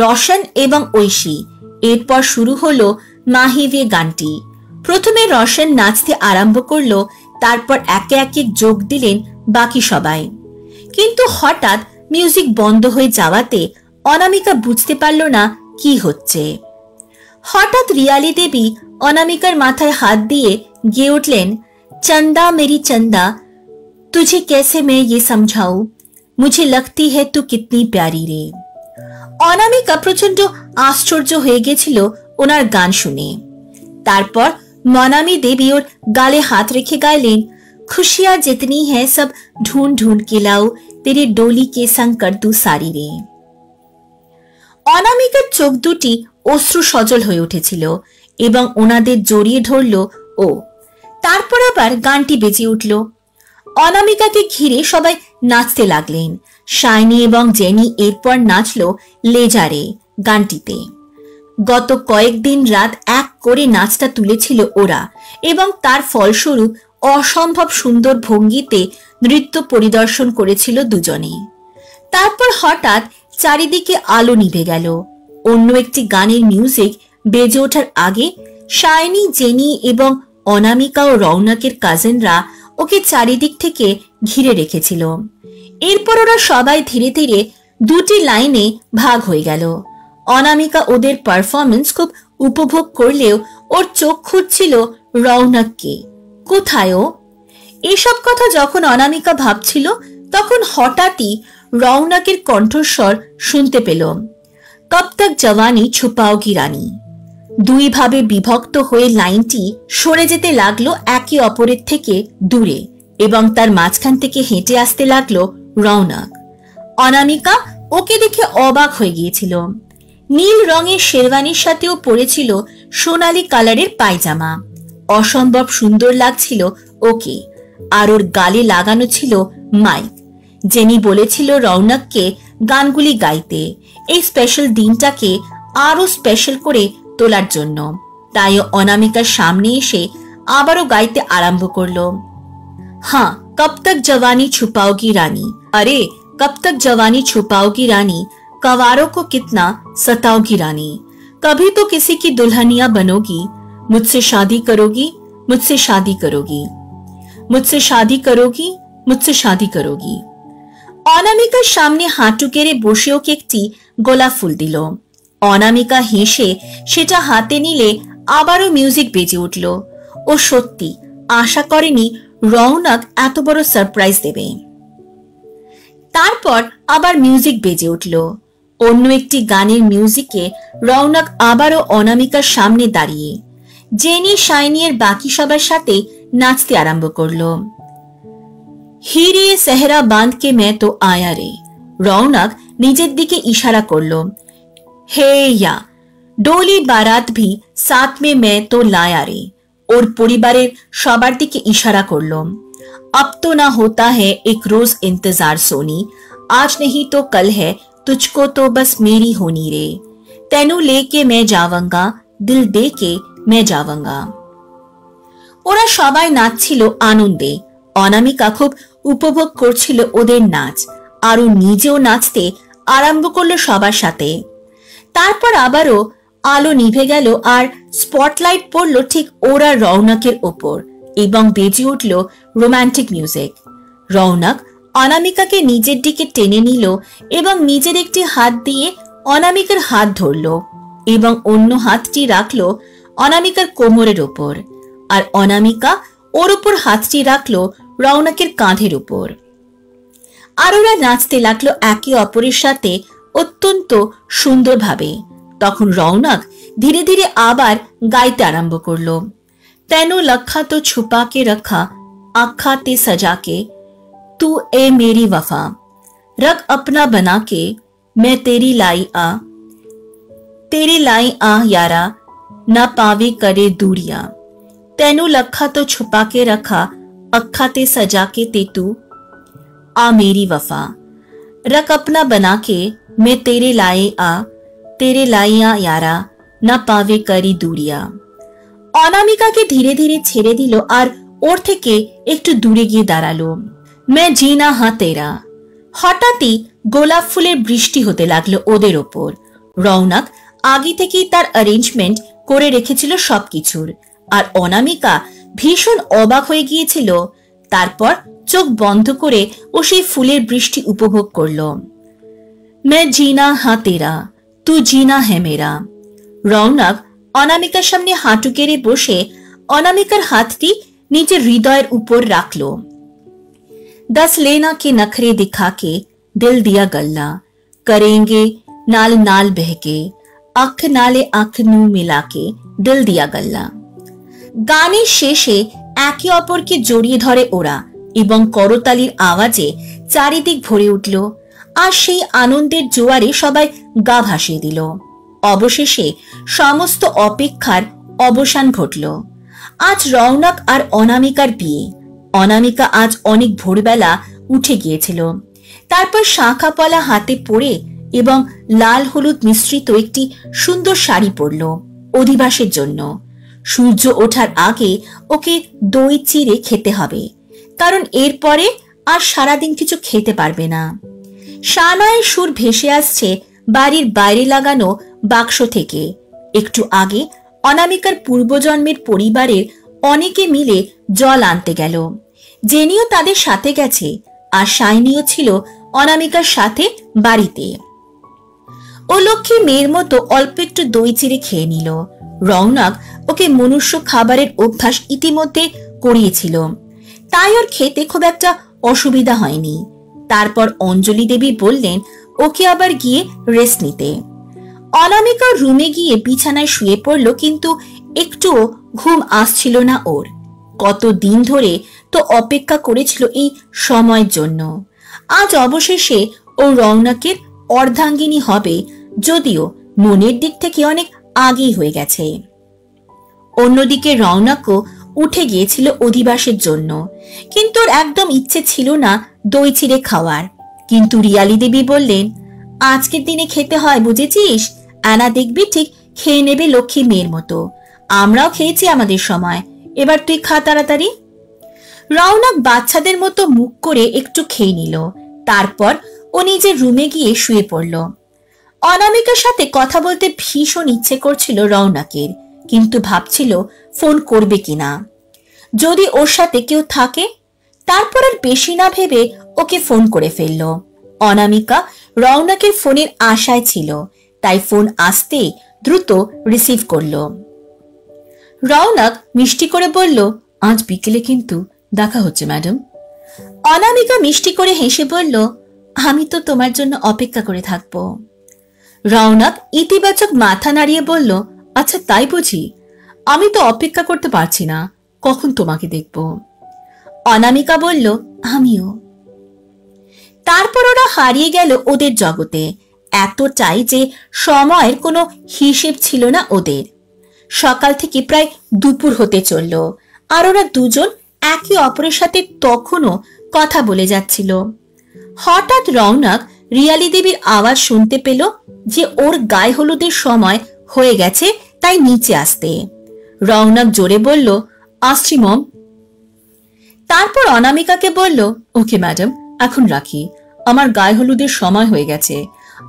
রোশন এবং ঐশী। এরপর শুরু হলো মাহিবে গানটি। প্রথমে রোশন নাচতে আরম্ভ করলো, তারপর একে একে যোগ দিলেন বাকি সবাই। কিন্তু হঠাৎ মিউজিক বন্ধ হয়ে যাওয়াতে অনামিকা বুঝতে পারল না কি হচ্ছে। হঠাৎ রিয়ালি দেবী অনামিকার মাথায় হাত দিয়ে গেয়ে উঠলেন, चंदा मेरी चंदा, तुझे कैसे मैं ये समझाऊं, मुझे लगती है तू कितनी प्यारी रे। অনামিকা প্রচন্ড আশ্চর্য হয়ে গেছিল ওনার গান শুনে। তারপর মনামি দেবী ওর গালে হাত রেখে গাইলেন, खुशियां जितनी है सब ढूंढ ढूंढ के लाओ तेरे डोली के संग कर दू सारी रे। অনামিকার চোখ দুটি অশ্রু সজল হয়ে উঠেছিল এবং ওনাদের জড়িয়ে ধরল ও। তারপর আবার গানটি বেজে উঠল। অনামিকাকে ঘিরে সবাই নাচতে লাগলেন। শাইনি এবং জেনি এরপর নাচলো লেজারে গানটিতে। গত কয়েকদিন রাত এক করে নাচটা তুলেছিল ওরা এবং তার ফলস্বরূপ অসম্ভব সুন্দর ভঙ্গিতে নৃত্য পরিদর্শন করেছিল দুজনে। তারপর হঠাৎ চারিদিকে আলো নিভে গেল। অন্য একটি গানের মিউজিক বেজে ওঠার আগে শাইনি, জেনি এবং অনামিকা ও রৌনকের কাজিনরা ওকে চারিদিক থেকে ঘিরে রেখেছিল। এরপর ওরা সবাই ধীরে ধীরে দুটি লাইনে ভাগ হয়ে গেল। অনামিকা ওদের পারফরমেন্স খুব উপভোগ করলেও ওর চোখ খুঁজছিল রৌনককে। কোথায় ও? এসব কথা যখন অনামিকা ভাবছিল তখন হঠাৎই রৌনকের কণ্ঠস্বর শুনতে পেল, কব তক জওয়ানি ছুপাওগি রানী। দুই ভাবে বিভক্ত হয়ে লাইনটি সরে যেতে লাগলো একে অপরের থেকে দূরে এবং তার মাঝখান থেকে হেঁটে আসতে লাগলো রৌনক। অনামিকা ওকে দেখে অবাক হয়ে গিয়েছিল। নীল রঙের শেরওয়ানির সাথেও পরেছিল সোনালী কালারের পায়জামা। অসম্ভব সুন্দর লাগছিল ওকে। আর ওর গালে লাগানো ছিল মাইক। জেনি বলেছিল রৌনককে গানগুলি গাইতে, এই স্পেশাল দিনটাকে আরো স্পেশাল করে তোলার জন্য। তাই অনামিকার সামনে এসে আবারও গাইতে আরম্ভ করলো, हाँ कब तक जवानी छुपाओगी रानी, अरे कब तक जवानी छुपाओगी रानी, कवारों को कितना सताओगी रानी, कभी तो किसी की दुल्हनिया बनोगी, मुझसे शादी करोगी, मुझसे शादी करोगी, मुझसे शादी करोगी, मुझसे शादी करोगी। অনামিকার সামনে হাঁটু গেড়ে বসে ওকে একটি গোলাপ ফুল দিল। অনামিকা হেসে সেটা হাতে নিলে আবারও মিউজিক বেজে উঠল। ও সত্যি আশা করেনি রৌনক এত বড় সারপ্রাইজ দেবে। তারপর আবার মিউজিক বেজে উঠল। অন্য একটি গানের মিউজিকে রৌনক আবারও অনামিকার সামনে দাঁড়িয়ে জেনি, শাইনি এর বাকি সবার সাথে নাচতে আরম্ভ করলো। হিরে সেহরা বাঁধ কে মে তো আয়া রে। রৌনক নিজের দিকে ইশারা করলো, হে ইয়া ডোলি বারাত ভি সাথ মে মে তো লায়া রে। ওর পরিবারের সবার দিকে ইশারা করলো। अब तो ना होता है एक रोज इंतजार सोनी, आज नहीं तो कल है तुझको तो बस मेरी होनी रे, तेनू लेके मैं जाऊंगा, दिल दे के मैं जाऊंगा। ওরা সবাই নাচছিল আনন্দে। অনামিকা খুব উপভোগ করছিল ওদের নাচ আর ও নিজেও নাচতে আরম্ভ করলো সবার সাথে। তারপর আবারও আলো নিভে গেল আর স্পটলাইট পড়লো ঠিক ওরা রৌনকের ওপর এবং বেজে উঠল রোমান্টিক মিউজিক। রৌনক অনামিকাকে নিজের দিকে টেনে নিল এবং নিজের একটি হাত দিয়ে অনামিকার হাত ধরল এবং অন্য হাতটি রাখলো অনামিকার কোমরের ওপর আর অনামিকা ওর উপর হাতটি রাখলো রৌনকের কাঁধের উপর। আর ওরা নাচতে লাগলো একে অপরের সাথে অত্যন্ত সুন্দরভাবে। তখন রৌনক ধীরে ধীরে আবার গাইতে আরম্ভ করলো, तेनू लखा तो छुपा के रखा, आखा ते सजा के, तू ए मेरी वफा, रग अपना बना के, मैं तेरी लाई आ, तेरी लाई आ यारा, ना पावे करे दूरिया, तेनू लखा तो छुपा के रखा, अखा ते सजा के ते तू आ मेरी वफा, रग अपना बना के, मैं तेरे लाए आ, तेरे लाई आ यारा, ना पावे करे दूरिया। অনামিকাকে ধীরে ধীরে ছেড়ে দিল আর ওর থেকে একটু দূরে গিয়ে দাঁড়ালো। মে জিনা হা তেরা। হঠাৎই গোলাপ ফুলের বৃষ্টি হতে লাগলো ওদের ওপর। রৌনক আগে থেকেই তার অ্যারেঞ্জমেন্ট করে রেখেছিল সবকিছুর আর অনামিকা ভীষণ অবাক হয়ে গিয়েছিল। তারপর চোখ বন্ধ করে ও সেই ফুলের বৃষ্টি উপভোগ করলো। মে জিনা হা তেরা, তু জিনা হে মেরা। রৌনক অনামিকার সামনে হাঁটু গেড়ে বসে অনামিকার হাতটি নিজের হৃদয়ের উপর রাখলো। दस लेना के नखरे दिखा के दिल दिया गल्ला, करेंगे नाल नाल बहके, अख नाले अख नू मिला के दिल दिया गल्ला। গানের শেষে একে অপরকে জড়িয়ে ধরে ওরা এবং করতালির আওয়াজে চারিদিক ভরে উঠল। আর সেই আনন্দের জোয়ারে সবাই গা ভাসিয়ে দিল। অবশেষে সমস্ত অপেক্ষার অবসান ঘটল। আজ রৌনক আর অনামিকার বিয়ে। অনামিকা আজ অনেক ভোরবেলা উঠে গিয়েছিল। তারপর শাঁখা পলা হাতে পরে এবং লাল হলুদ মিশ্রিত একটি সুন্দর শাড়ি পরল অধিবাসের জন্য। সূর্য ওঠার আগে ওকে দই চিড়ে খেতে হবে, কারণ এরপরে আর সারাদিন কিছু খেতে পারবে না। সানায়ের সুর ভেসে আসছে বাড়ির বাইরে লাগানো বাক্স থেকে। একটু আগে অনামিকার পূর্বজন্মের পরিবারের অনেকে মিলে জল আনতে গেল। জেনিও তাদের সাথে গেছে, আর শাইনিও ছিল অনামিকার সাথে বাড়িতে। ও লক্ষ্মী মেয়ের মতো অল্প একটু দই চিড়ে খেয়ে নিল। রৌনক ওকে মনুষ্য খাবারের অভ্যাস ইতিমধ্যে করিয়েছিল, তাই ওর খেতে খুব একটা অসুবিধা হয়নি। তারপর অঞ্জলি দেবী বললেন ওকে আবার গিয়ে রেস্ট নিতে। অনামিকা রুমে গিয়ে বিছানায় শুয়ে পড়ল, কিন্তু একটুও ঘুম আসছিল না ওর। কত দিন ধরে তো অপেক্ষা করেছিল এই সময়ের জন্য। আজ অবশেষে ও রৌনকের অর্ধাঙ্গিনী হবে, যদিও মনের দিক থেকে অনেক আগেই হয়ে গেছে। অন্যদিকে রৌনকও উঠে গিয়েছিল অধিবাসের জন্য, কিন্তু ওর একদম ইচ্ছে ছিল না দই চিড়ে খাওয়ার। কিন্তু রিয়ালি দেবী বললেন, আজকের দিনে খেতে হয়, বুঝেছিস? আনা দেখবি ঠিক খেয়ে নেবে লক্ষ্মী মেয়ের মতো। আমরাও খেয়েছি আমাদের সময়, এবার তুই খা তাড়াতাড়ি। রৌনক বাচ্চাদের মতো মুখ করে একটু খেয়ে নিল। তারপর ও নিজের রুমে গিয়ে শুয়ে পড়ল। অনামিকার সাথে কথা বলতে ভীষণ ইচ্ছে করছিল রৌনকের, কিন্তু ভাবছিল ফোন করবে কিনা। যদি ওর সাথে কেউ থাকে। তারপর আর বেশি না ভেবে ওকে ফোন করে ফেলল। অনামিকা রৌনকের ফোনের আশায় ছিল, তাই ফোন আসতে দ্রুত রিসিভ করল। রৌনক মিষ্টি করে বলল, আজ বিকেলে কিন্তু দেখা হচ্ছে ম্যাডাম। অনামিকা মিষ্টি করে হেসে বলল, আমি তো তোমার জন্য অপেক্ষা করে থাকবো। রৌনক ইতিবাচক মাথা নাড়িয়ে বলল, আচ্ছা তাই বুঝি? আমি তো অপেক্ষা করতে পারছি না, কখন তোমাকে দেখব। অনামিকা বলল, আমিও। তারপর ওরা হারিয়ে গেল ওদের জগতে, এতটাই যে সময়ের কোনো হিসেব ছিল না ওদের। সকাল থেকে প্রায় দুপুর হতে চলল, আর ওরা দুজন একে অপরের সাথে তখনও কথা বলে যাচ্ছিল। হঠাৎ রৌনক রিয়ালি দেবীর আওয়াজ শুনতে পেল যে ওর গায়ে হলুদের সময় হয়ে গেছে, তাই নিচে আসতে। রৌনক জোরে বলল, আসছি মম। তারপর অনামিকাকে বলল, ওকে ম্যাডাম, এখন রাখি, আমার গায়ে হলুদের সময় হয়ে গেছে,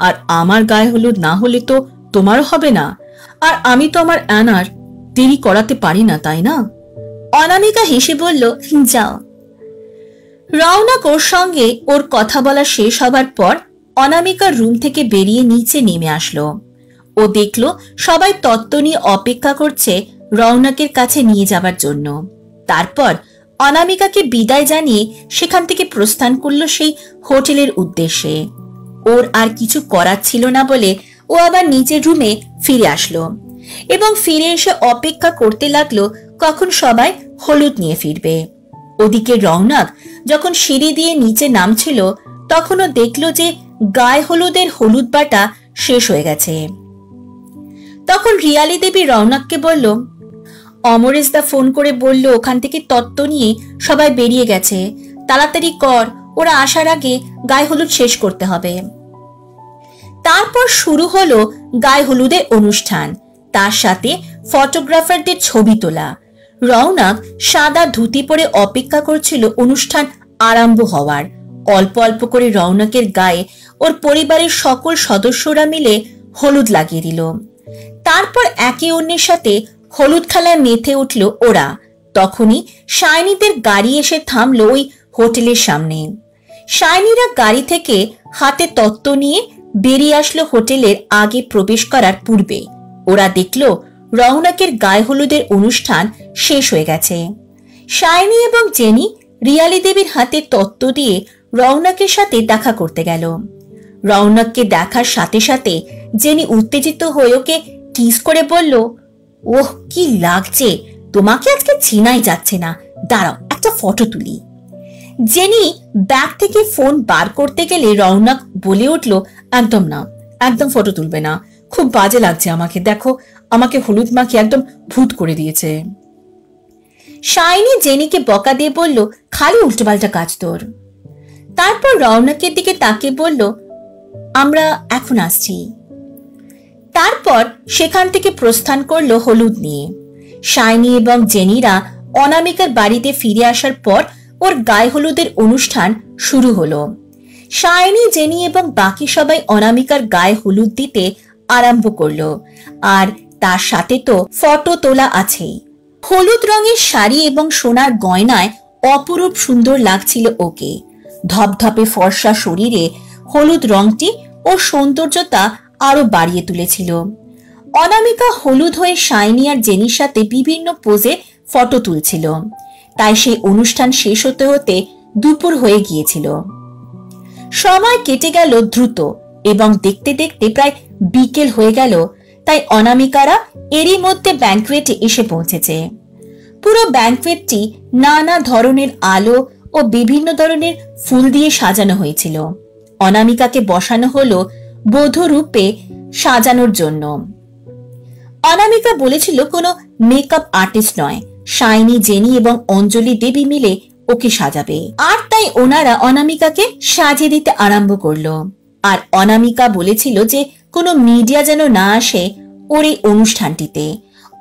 আর আমার গায়ে হলুদ না হলে তো তোমারও হবে না, আর আমি তো আমার অ্যানার দেরি করাতে পারি না, তাই না? অনামিকা হেসে বলল, যাও। রৌনক ওর সঙ্গে ওর কথা বলা শেষ হবার পর অনামিকার রুম থেকে বেরিয়ে নিচে নেমে আসলো। ও দেখলো সবাই তত্ত্ব নিয়ে অপেক্ষা করছে রৌনকের কাছে নিয়ে যাবার জন্য। তারপর অনামিকাকে বিদায় জানিয়ে সেখান থেকে প্রস্থান করলো সেই হোটেলের উদ্দেশ্যে। ওর আর কিছু করার ছিল না বলে ও আবার নিজের রুমে ফিরে আসলো এবং ফিরে এসে অপেক্ষা করতে লাগলো কখন সবাই হলুদ নিয়ে ফিরবে। ওদিকে রৌনক যখন সিঁড়ি দিয়ে নিচে নামছিল তখনও দেখলো যে গায়ে হলুদের হলুদ বাটা শেষ হয়ে গেছে। তখন রিয়ালি দেবী রৌনককে বলল, অমরেশদা ফোন করে বলল ওখান থেকে তত্ত্ব নিয়ে সবাই বেরিয়ে গেছে, তাড়াতাড়ি কর, ওরা আসার আগে গায়ে হলুদ শেষ করতে হবে। তারপর শুরু হলো গায়ে হলুদের অনুষ্ঠান, তার সাথে ফটোগ্রাফারদের ছবি তোলা। রৌনক সাদা ধুতি পরে অপেক্ষা করছিল অনুষ্ঠান আরম্ভ হওয়ার। অল্প অল্প করে রৌনকের গায়ে ওর পরিবারের সকল সদস্যরা মিলে হলুদ লাগিয়ে দিল। তারপর একে অন্যের সাথে হলুদ খেলায় মেতে উঠল ওরা। তখনই শাইনিদের গাড়ি এসে থামলো ওই হোটেলের সামনে। শাইনিরা গাড়ি থেকে হাতে তত্ত্ব নিয়ে বেরিয়ে আসলো হোটেলের আগে প্রবেশ করার পূর্বে। ওরা দেখলো রৌনকের গায়ে হলুদের অনুষ্ঠান শেষ হয়ে গেছে। শাইনি এবং জেনি রিয়ালি দেবীর হাতে তত্ত্ব দিয়ে রৌনকের সাথে দেখা করতে গেল। রৌনককে দেখার সাথে সাথে জেনি উত্তেজিত হয়ে ওকে কিস করে বলল, ওহ কি লাগছে, তোমাকে আজকে চেনাই যাচ্ছে না, দাঁড়াও একটা ফটো তুলি। জেনি ব্যাগ থেকে ফোন বার করতে গেলে রৌনক বলে উঠল, একদম না, একদম ফটো তুলবে না, খুব বাজে লাগছে আমাকে, দেখো আমাকে হলুদ মাখিয়ে একদম ভূত করে দিয়েছে। শাইনি জেনিকে বকা দিয়ে বলল, খালি উল্টোপাল্টা কাজ তোর। তারপর রৌনকের দিকে তাকিয়ে বলল, আমরা এখন আসছি। তারপর সেখান থেকে প্রস্থান করলো হলুদ নিয়ে। শাইনি এবং জেনিরা অনামিকার বাড়িতে ফিরে আসার পর ওর গায়ে হলুদের অনুষ্ঠান শুরু হলো। শাইনি, জেনি এবং বাকি সবাই অনামিকার গায়ে হলুদ দিতে আরম্ভ করলো, আর তার সাথে তো ফটো তোলা আছেই। হলুদ রঙের শাড়ি এবং সোনার গয়নায় অপরূপ সুন্দর লাগছিল ওকে। ধপধপে ফর্সা শরীরে হলুদ রংটি ও সৌন্দর্যতা আরো বাড়িয়ে তুলেছিল। অনামিকা হলুদ হয়ে শাইনি আর জেনির সাথে বিভিন্ন পোজে ফটো তুলছিল, তাই সেই অনুষ্ঠান শেষ হতে হতে দুপুর হয়ে গিয়েছিল। সময় কেটে গেল দ্রুত এবং দেখতে দেখতে প্রায় বিকেল হয়ে গেল, তাই অনামিকারা এরই মধ্যে ব্যাংকুয়েটে এসে পৌঁছেছে। পুরো ব্যাংকুয়েটটি নানা ধরনের আলো ও বিভিন্ন ধরনের ফুল দিয়ে সাজানো হয়েছিল। অনামিকাকে বসানো হলো বধূ রূপে সাজানোর জন্য। অনামিকা বলেছিল কোনো মেকআপ আর্টিস্ট নয়, শাইনি, জেনি এবং অঞ্জলি দেবী মিলে ওকে সাজাবে, আর তাই ওনারা অনামিকাকে সাজিয়ে দিতে আরম্ভ করলো। আর অনামিকা বলেছিল যে কোনো মিডিয়া যেন না আসে ওর এই অনুষ্ঠানটিতে,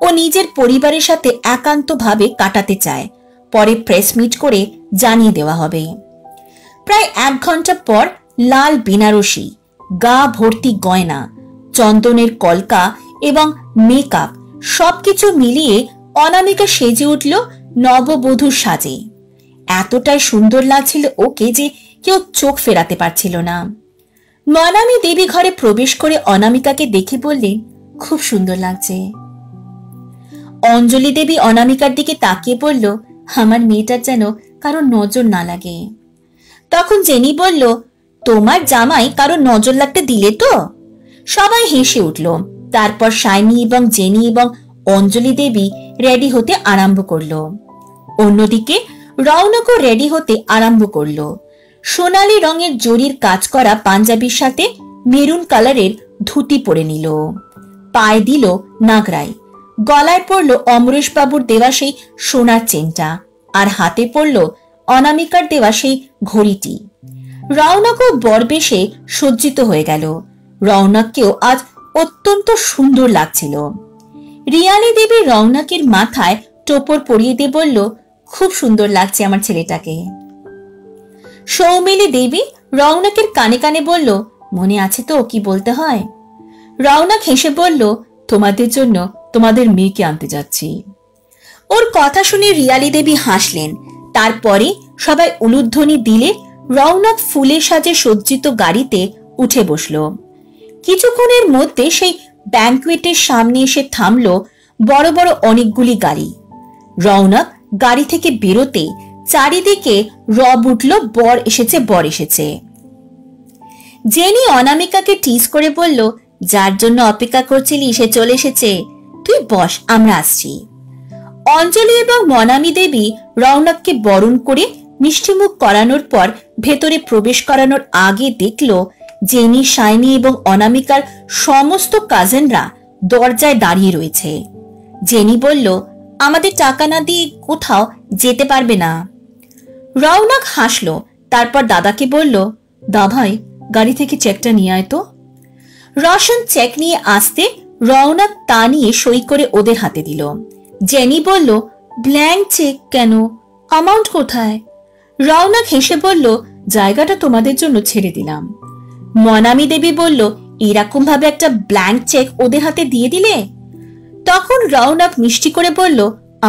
ও নিজের পরিবারের সাথে একান্তভাবে কাটাতে চায়, পরে প্রেস মিট করে জানিয়ে দেওয়া হবে। প্রায় 1 ঘন্টা পর লাল বেনারসি, গা ভর্তি গয়না, চন্দনের কলকা এবং মেকআপ সবকিছু মিলিয়ে অনামিকা সেজে উঠল নববধূর সাজে। এতটাই সুন্দর লাগছিল ওকে যে কেউ চোখ ফেরাতে পারছিল না। মনামি দেবী ঘরে প্রবেশ করে অনামিকাকে দেখে বললেন, খুব সুন্দর লাগছে। অঞ্জলি দেবী অনামিকার দিকে তাকিয়ে বলল, আমার মেয়েটার যেন কারো নজর না লাগে। তখন জেনি বলল, তোমার জামাই কারো নজর লাগতে দিলে তো? সবাই হেসে উঠল। তারপর শাইনি এবং জেনি এবং অঞ্জলি দেবী রেডি হতে আরম্ভ করলো। অন্যদিকে রৌনকও রেডি হতে আরম্ভ করলো। সোনালী রঙের জরির কাজ করা পাঞ্জাবির সাথে মেরুন কালারের ধুতি পরে নিল, পায়ে দিল নাগরাই, গলায় পড়ল অমরেশ বাবুর দেওয়া সেই সোনার চেনটা, আর হাতে পড়ল অনামিকার দেওয়া সেই ঘড়িটি। রৌনকও বরবেশে সজ্জিত হয়ে গেল। রৌনককেও আজ অত্যন্ত সুন্দর লাগছিল। রিয়ালি দেবী রৌনকের মাথায় টোপর পরিয়ে দিয়ে বলল, খুব সুন্দর লাগছে আমার ছেলেটাকে। সৌমিলি দেবী রৌনকের কানে কানে বলল, মনে আছে তো কি বলতে হয়? রৌনক হেসে বলল, তোমাদের জন্য তোমাদের মেয়েকে আনতে যাচ্ছি। ওর কথা শুনে রিয়ালি দেবী হাসলেন। তারপরে সবাই উলুধ্বনি দিলে রৌনক ফুলে সাজে সজ্জিত গাড়িতে উঠে বসল। কিছুক্ষণের মধ্যে সেই ব্যাংকুয়েটের সামনে এসে থামলো বড় বড় অনেকগুলি গাড়ি। রৌনক গাড়ি থেকে বেরোতে চারিদিকে রব উঠল, বর এসেছে, বর এসেছে। জেনি অনামিকাকে টিজ করে বলল, যার জন্য অপেক্ষা করছিলি সে চলে এসেছে, তুই বস, আমরা আসছি। অঞ্জলি এবং মনামি দেবী রৌনককে বরণ করে মিষ্টিমুখ করানোর পর ভেতরে প্রবেশ করানোর আগে দেখল জেনি, শাইনি এবং অনামিকার সমস্ত কাজিনরা দরজায় দাঁড়িয়ে রয়েছে। জেনি বলল, আমাদের টাকা না দিয়ে কোথাও যেতে পারবে না। রৌনক হাসলো, তারপর দাদাকে বলল, দা ভাই গাড়ি থেকে চেকটা নিয়ে আয় তো। রোশন চেক নিয়ে আসতে রৌনক তা নিয়ে সই করে ওদের হাতে দিল। জেনি বলল, ব্ল্যাঙ্ক চেক কেন, অ্যামাউন্ট কোথায়? রৌনক হেসে বলল, জায়গাটা তোমাদের জন্য ছেড়ে দিলাম। মনামি দেবী বলল, এরকম ভাবে একটা ব্ল্যাঙ্ক চেক ওদের হাতে দিয়ে দিলে? তখন রৌনক মিষ্টি করে বলল,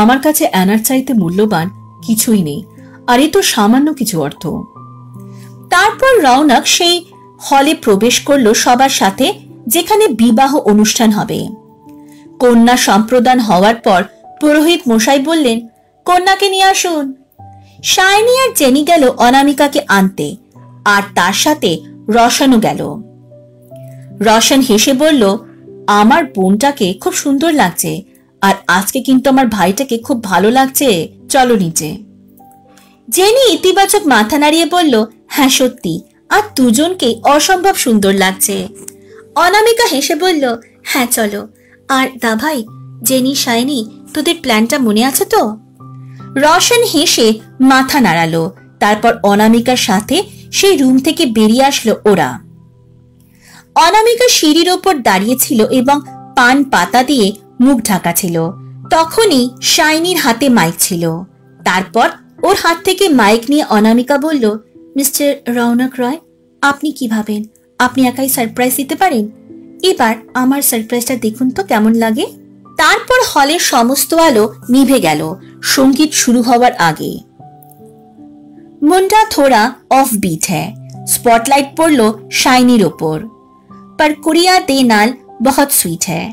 আমার কাছে অ্যানার চাইতে মূল্যবান কিছুই নেই, আর এ তো সামান্য কিছু অর্থ। তারপর রৌনক সেই হলে প্রবেশ করলো সবার সাথে, যেখানে বিবাহ অনুষ্ঠান হবে। কন্যা সম্প্রদান হওয়ার পর পুরোহিত মশাই বললেন, কন্যাকে নিয়ে আসুন। শাইনি আর জেনি গেল অনামিকাকে আনতে, আর তার সাথে রোশনও গেল। রোশন হেসে বলল, আমার বোনটাকে খুব সুন্দর লাগছে, আর আজকে কিন্তু আমার ভাইটাকে খুব ভালো লাগছে, চলো নিচে। জেনি ইতিবাচক মাথা নাড়িয়ে বলল, হ্যাঁ সত্যি, আর দুজনকে অসম্ভব সুন্দর লাগছে। অনামিকা হেসে বলল, হ্যাঁ চলো। আর দা ভাই, জেনি, শাইনি, তোদের প্ল্যানটা মনে আছে তো? রোশন হেসে মাথা নাড়ালো। তারপর অনামিকার সাথে সেই রুম থেকে বেরিয়ে আসলো ওরা। অনামিকা সিঁড়ির ওপর দাঁড়িয়েছিল এবং পান পাতা দিয়ে মুখ ঢাকা ছিল। তখনই শাইনির হাতে মাইক ছিল। তারপর ওর হাত থেকে মাইক নিয়ে অনামিকা বলল, মিস্টার রৌনক রয়, আপনি কি ভাবেন আপনি একাই সারপ্রাইজ দিতে পারেন? এবার আমার সারপ্রাইজটা দেখুন তো কেমন লাগে। তারপর হলের সমস্ত আলো নিভে গেল সঙ্গীত শুরু হওয়ার আগে। মুন্ডা থোড়া অফ বিট হ্যায়, স্পটলাইট পড়লো শাইনির ওপর। पर कुड़िया दे नाल बहुत स्वीट है।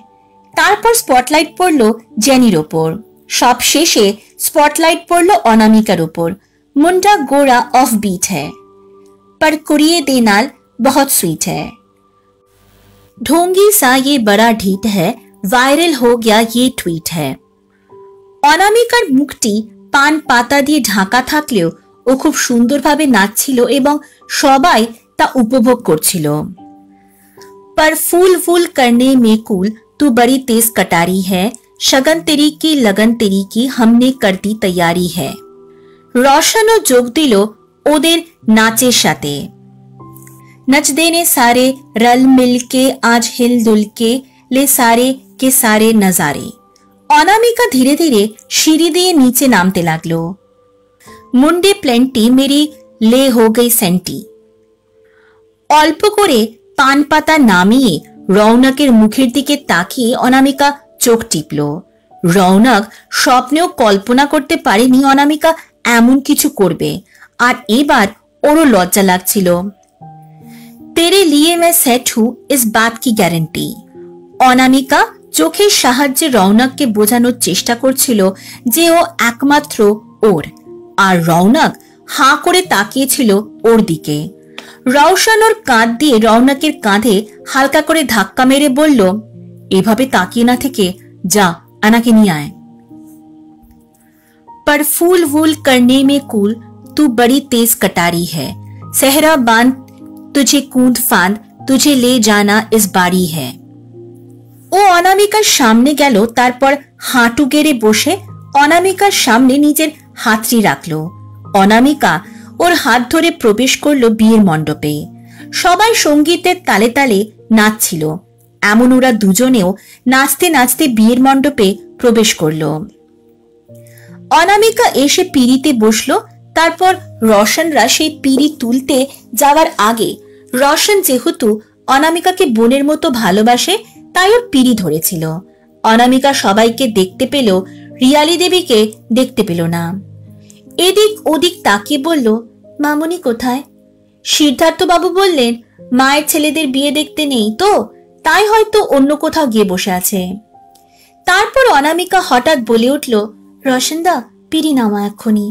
তারপর স্পটলাইট পড়লো জেনির ওপর। সব শেষে স্পটলাইট পড়লো অনামিকার ওপর। মুন্ডা गोरा ऑफ बीट है, पर कुड़िए दे नाल बहुत स्वीट है। ढोंगी सा ये बड़ा ढीठ है, वायरल हो गया ये ट्वीट है। অনামিকার মুখটি পান পাতা দিয়ে ঢাকা থাকলেও ও খুব সুন্দরভাবে নাচছিল এবং সবাই তা উপভোগ করছিল। पर फूल फूल करने में कूल, तू बड़ी तेज कटारी है, शगन तेरी की लगन तेरी की, हमने कर दी तैयारी है। रोशनो जोग दिलो ओदेर नाचेर साथे। नच देने सारे रल मिल के, आज हिल दुल के, ले सारे के सारे नजारे। অনামিকা ধীরে ধীরে সিঁড়ি দিয়ে নিচে নামতে লাগলো। মুন্ডে প্লেন্টি মেরি লে হো গই সেন্টি। অল্প করে পান পাতা নামিয়ে রৌনকের মুখের দিকে তাকিয়ে অনামিকা চোখ টিপল। রৌনক স্বপ্নেও কল্পনা করতে পারেনি অনামিকা এমন কিছু করবে, আর এবার ওরও লজ্জা লাগছিল। তেরে লিয়ে মে সেট হু ইস বাত কি গ্যারেন্টি। অনামিকা চোখের সাহায্যে রৌনককে বোঝানোর চেষ্টা করছিল যে ও একমাত্র ওর, আর রৌনক হাঁ করে তাকিয়েছিল ওর দিকে। রওশন ওর কাঁধ দিয়ে রৌনকের কাঁধে হালকা করে ধাক্কা মেরে বলল, এভাবে তাকিয়ে না থেকে যা, আনাকে নিয়ে আয়। पर फूल वूल करने में कूल, तू बड़ी तेज कटारी है, सहरा बांध तुझे कूद फांद, तुझे ले जाना इस बारी है। ও অনামিকার সামনে গেল। তারপর হাঁটু গেড়ে বসে অনামিকার সামনে নিজের হাতটি রাখলো। অনামিকা ওর হাত ধরে প্রবেশ করলো বিয়ের মণ্ডপে। সবাই সঙ্গীতের তালে তালে নাচছিল। এমন ওরা দুজনেও নাচতে নাচতে বিয়ের মণ্ডপে প্রবেশ করলো। অনামিকা এসে পিঁড়িতে বসলো। তারপর রোশনরা সেই পিঁড়ি তুলতে যাওয়ার আগে রোশন যেহেতু অনামিকাকে বোনের মতো ভালোবাসে তাই ওর পিঁড়ি ধরেছিল। অনামিকা সবাইকে দেখতে পেল, রিয়ালি দেবীকে দেখতে পেল না। এদিক ওদিক তাকিয়ে বলল, মামুনি কোথায়? সিদ্ধার্থ বাবু বললেন, মায়ের ছেলেদের বিয়ে দেখতে নেই তো, তাই হয়তো অন্য কোথাও গিয়ে বসে আছে। তারপর অনামিকা হঠাৎ বলে উঠল, রোশনদা, পিঁড়ি নামা এক্ষুনি।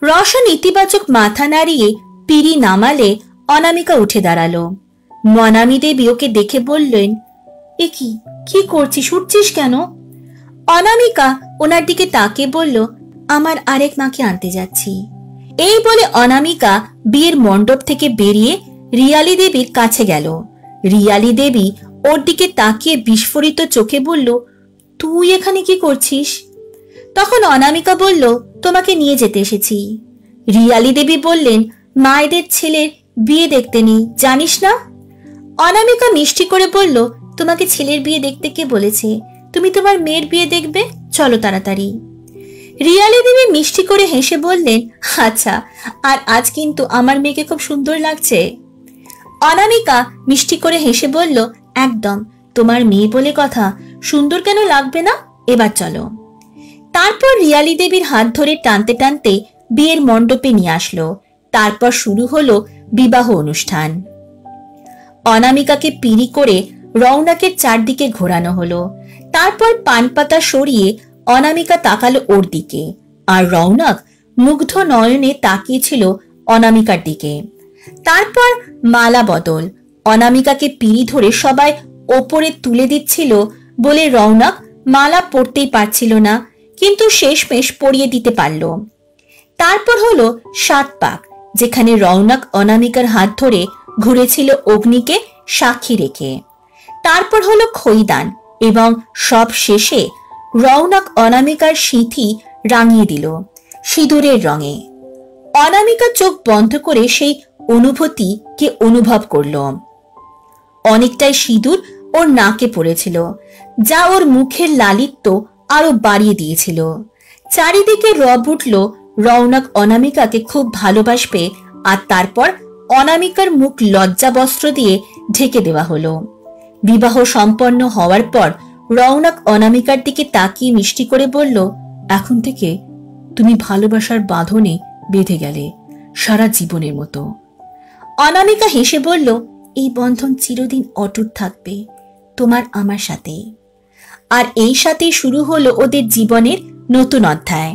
রোশন ইতিবাচক মাথা নাড়িয়ে পিঁড়ি নামালে অনামিকা উঠে দাঁড়ালো। মনামি দেবী ওকে দেখে বললেন, এ কি করছিস, উঠছিস কেন? অনামিকা ওনার দিকে তাকিয়ে বলল, আমার আরেক মাকে আনতে যাচ্ছি। এই বলে অনামিকা বিয়ের মণ্ডপ থেকে বেরিয়ে রিয়ালি দেবীর কাছে গেল। রিয়ালি দেবী ওর দিকে তাকিয়ে বিস্ফোরিত চোখে বলল, তুই এখানে কি করছিস? তখন অনামিকা বলল, তোমাকে নিয়ে যেতে এসেছি। রিয়ালি দেবী বললেন, মায়েদের ছেলের বিয়ে দেখতে নেই, জানিস না? অনামিকা মিষ্টি করে বলল, তোমাকে ছেলের বিয়ে দেখতে কে বলেছে? তুমি তোমার মেয়ের বিয়ে দেখবে, চলো তাড়াতাড়ি। রিয়ালি দেবী মিষ্টি করে হেসে বললেন, আচ্ছা, আর আজ কিন্তু আমার মেয়েকে খুব সুন্দর লাগছে। অনামিকা মিষ্টি করে হেসে বলল, একদম, তোমার মেয়ে বলে কথা, সুন্দর কেন লাগবে না, এবার চলো। তারপর রিয়ালি দেবীর হাত ধরে টানতে টানতে বিয়ের মণ্ডপে নিয়ে আসলো। তারপর শুরু হলো বিবাহ অনুষ্ঠান। অনামিকাকে পিঁড়ি করে রৌনকের চারদিকে ঘোরানো হলো। তারপর পান পাতা সরিয়ে অনামিকা তাকালো ওর দিকে, আর রৌনক মুগ্ধ নয়নে তাকিয়েছিল অনামিকার দিকে। তারপর মালা বদল। অনামিকাকে পিঁড়ি ধরে সবাই ওপরে তুলে দিচ্ছিল বলে রৌনক মালা পরতেই পারছিল না, কিন্তু শেষমেশ পরিয়ে দিতে পারল। তারপর হলো 7 পাক, যেখানে রৌনক অনামিকার হাত ধরে ঘুরেছিল অগ্নিকে সাক্ষী রেখে। তারপর হলো খৈদান, এবং সব শেষে রৌনক অনামিকার সিঁথি রাঙিয়ে দিল সিঁদুরের রঙে। অনামিকা চোখ বন্ধ করে সেই অনুভূতিকে অনুভব করল। অনেকটাই সিঁদুর ওর নাকে পড়েছিল, যা ওর মুখের লালিত্য আরো বাড়িয়ে দিয়েছিল। চারিদিকে রব উঠল রৌনক অনামিকাকে খুব ভালোবাসবে, আর তারপর অনামিকার মুখ লজ্জা বস্ত্র দিয়ে ঢেকে দেওয়া হলো। বিবাহ সম্পন্ন হওয়ার পর রৌনক অনামিকার দিকে তাকিয়ে মিষ্টি করে বলল, এখন থেকে তুমি ভালোবাসার বাঁধনে বেঁধে গেলে সারা জীবনের মতো। অনামিকা হেসে বলল, এই বন্ধন চিরদিন অটুট থাকবে তোমার আমার সাথে। আর এই সাথে শুরু হলো ওদের জীবনের নতুন অধ্যায়।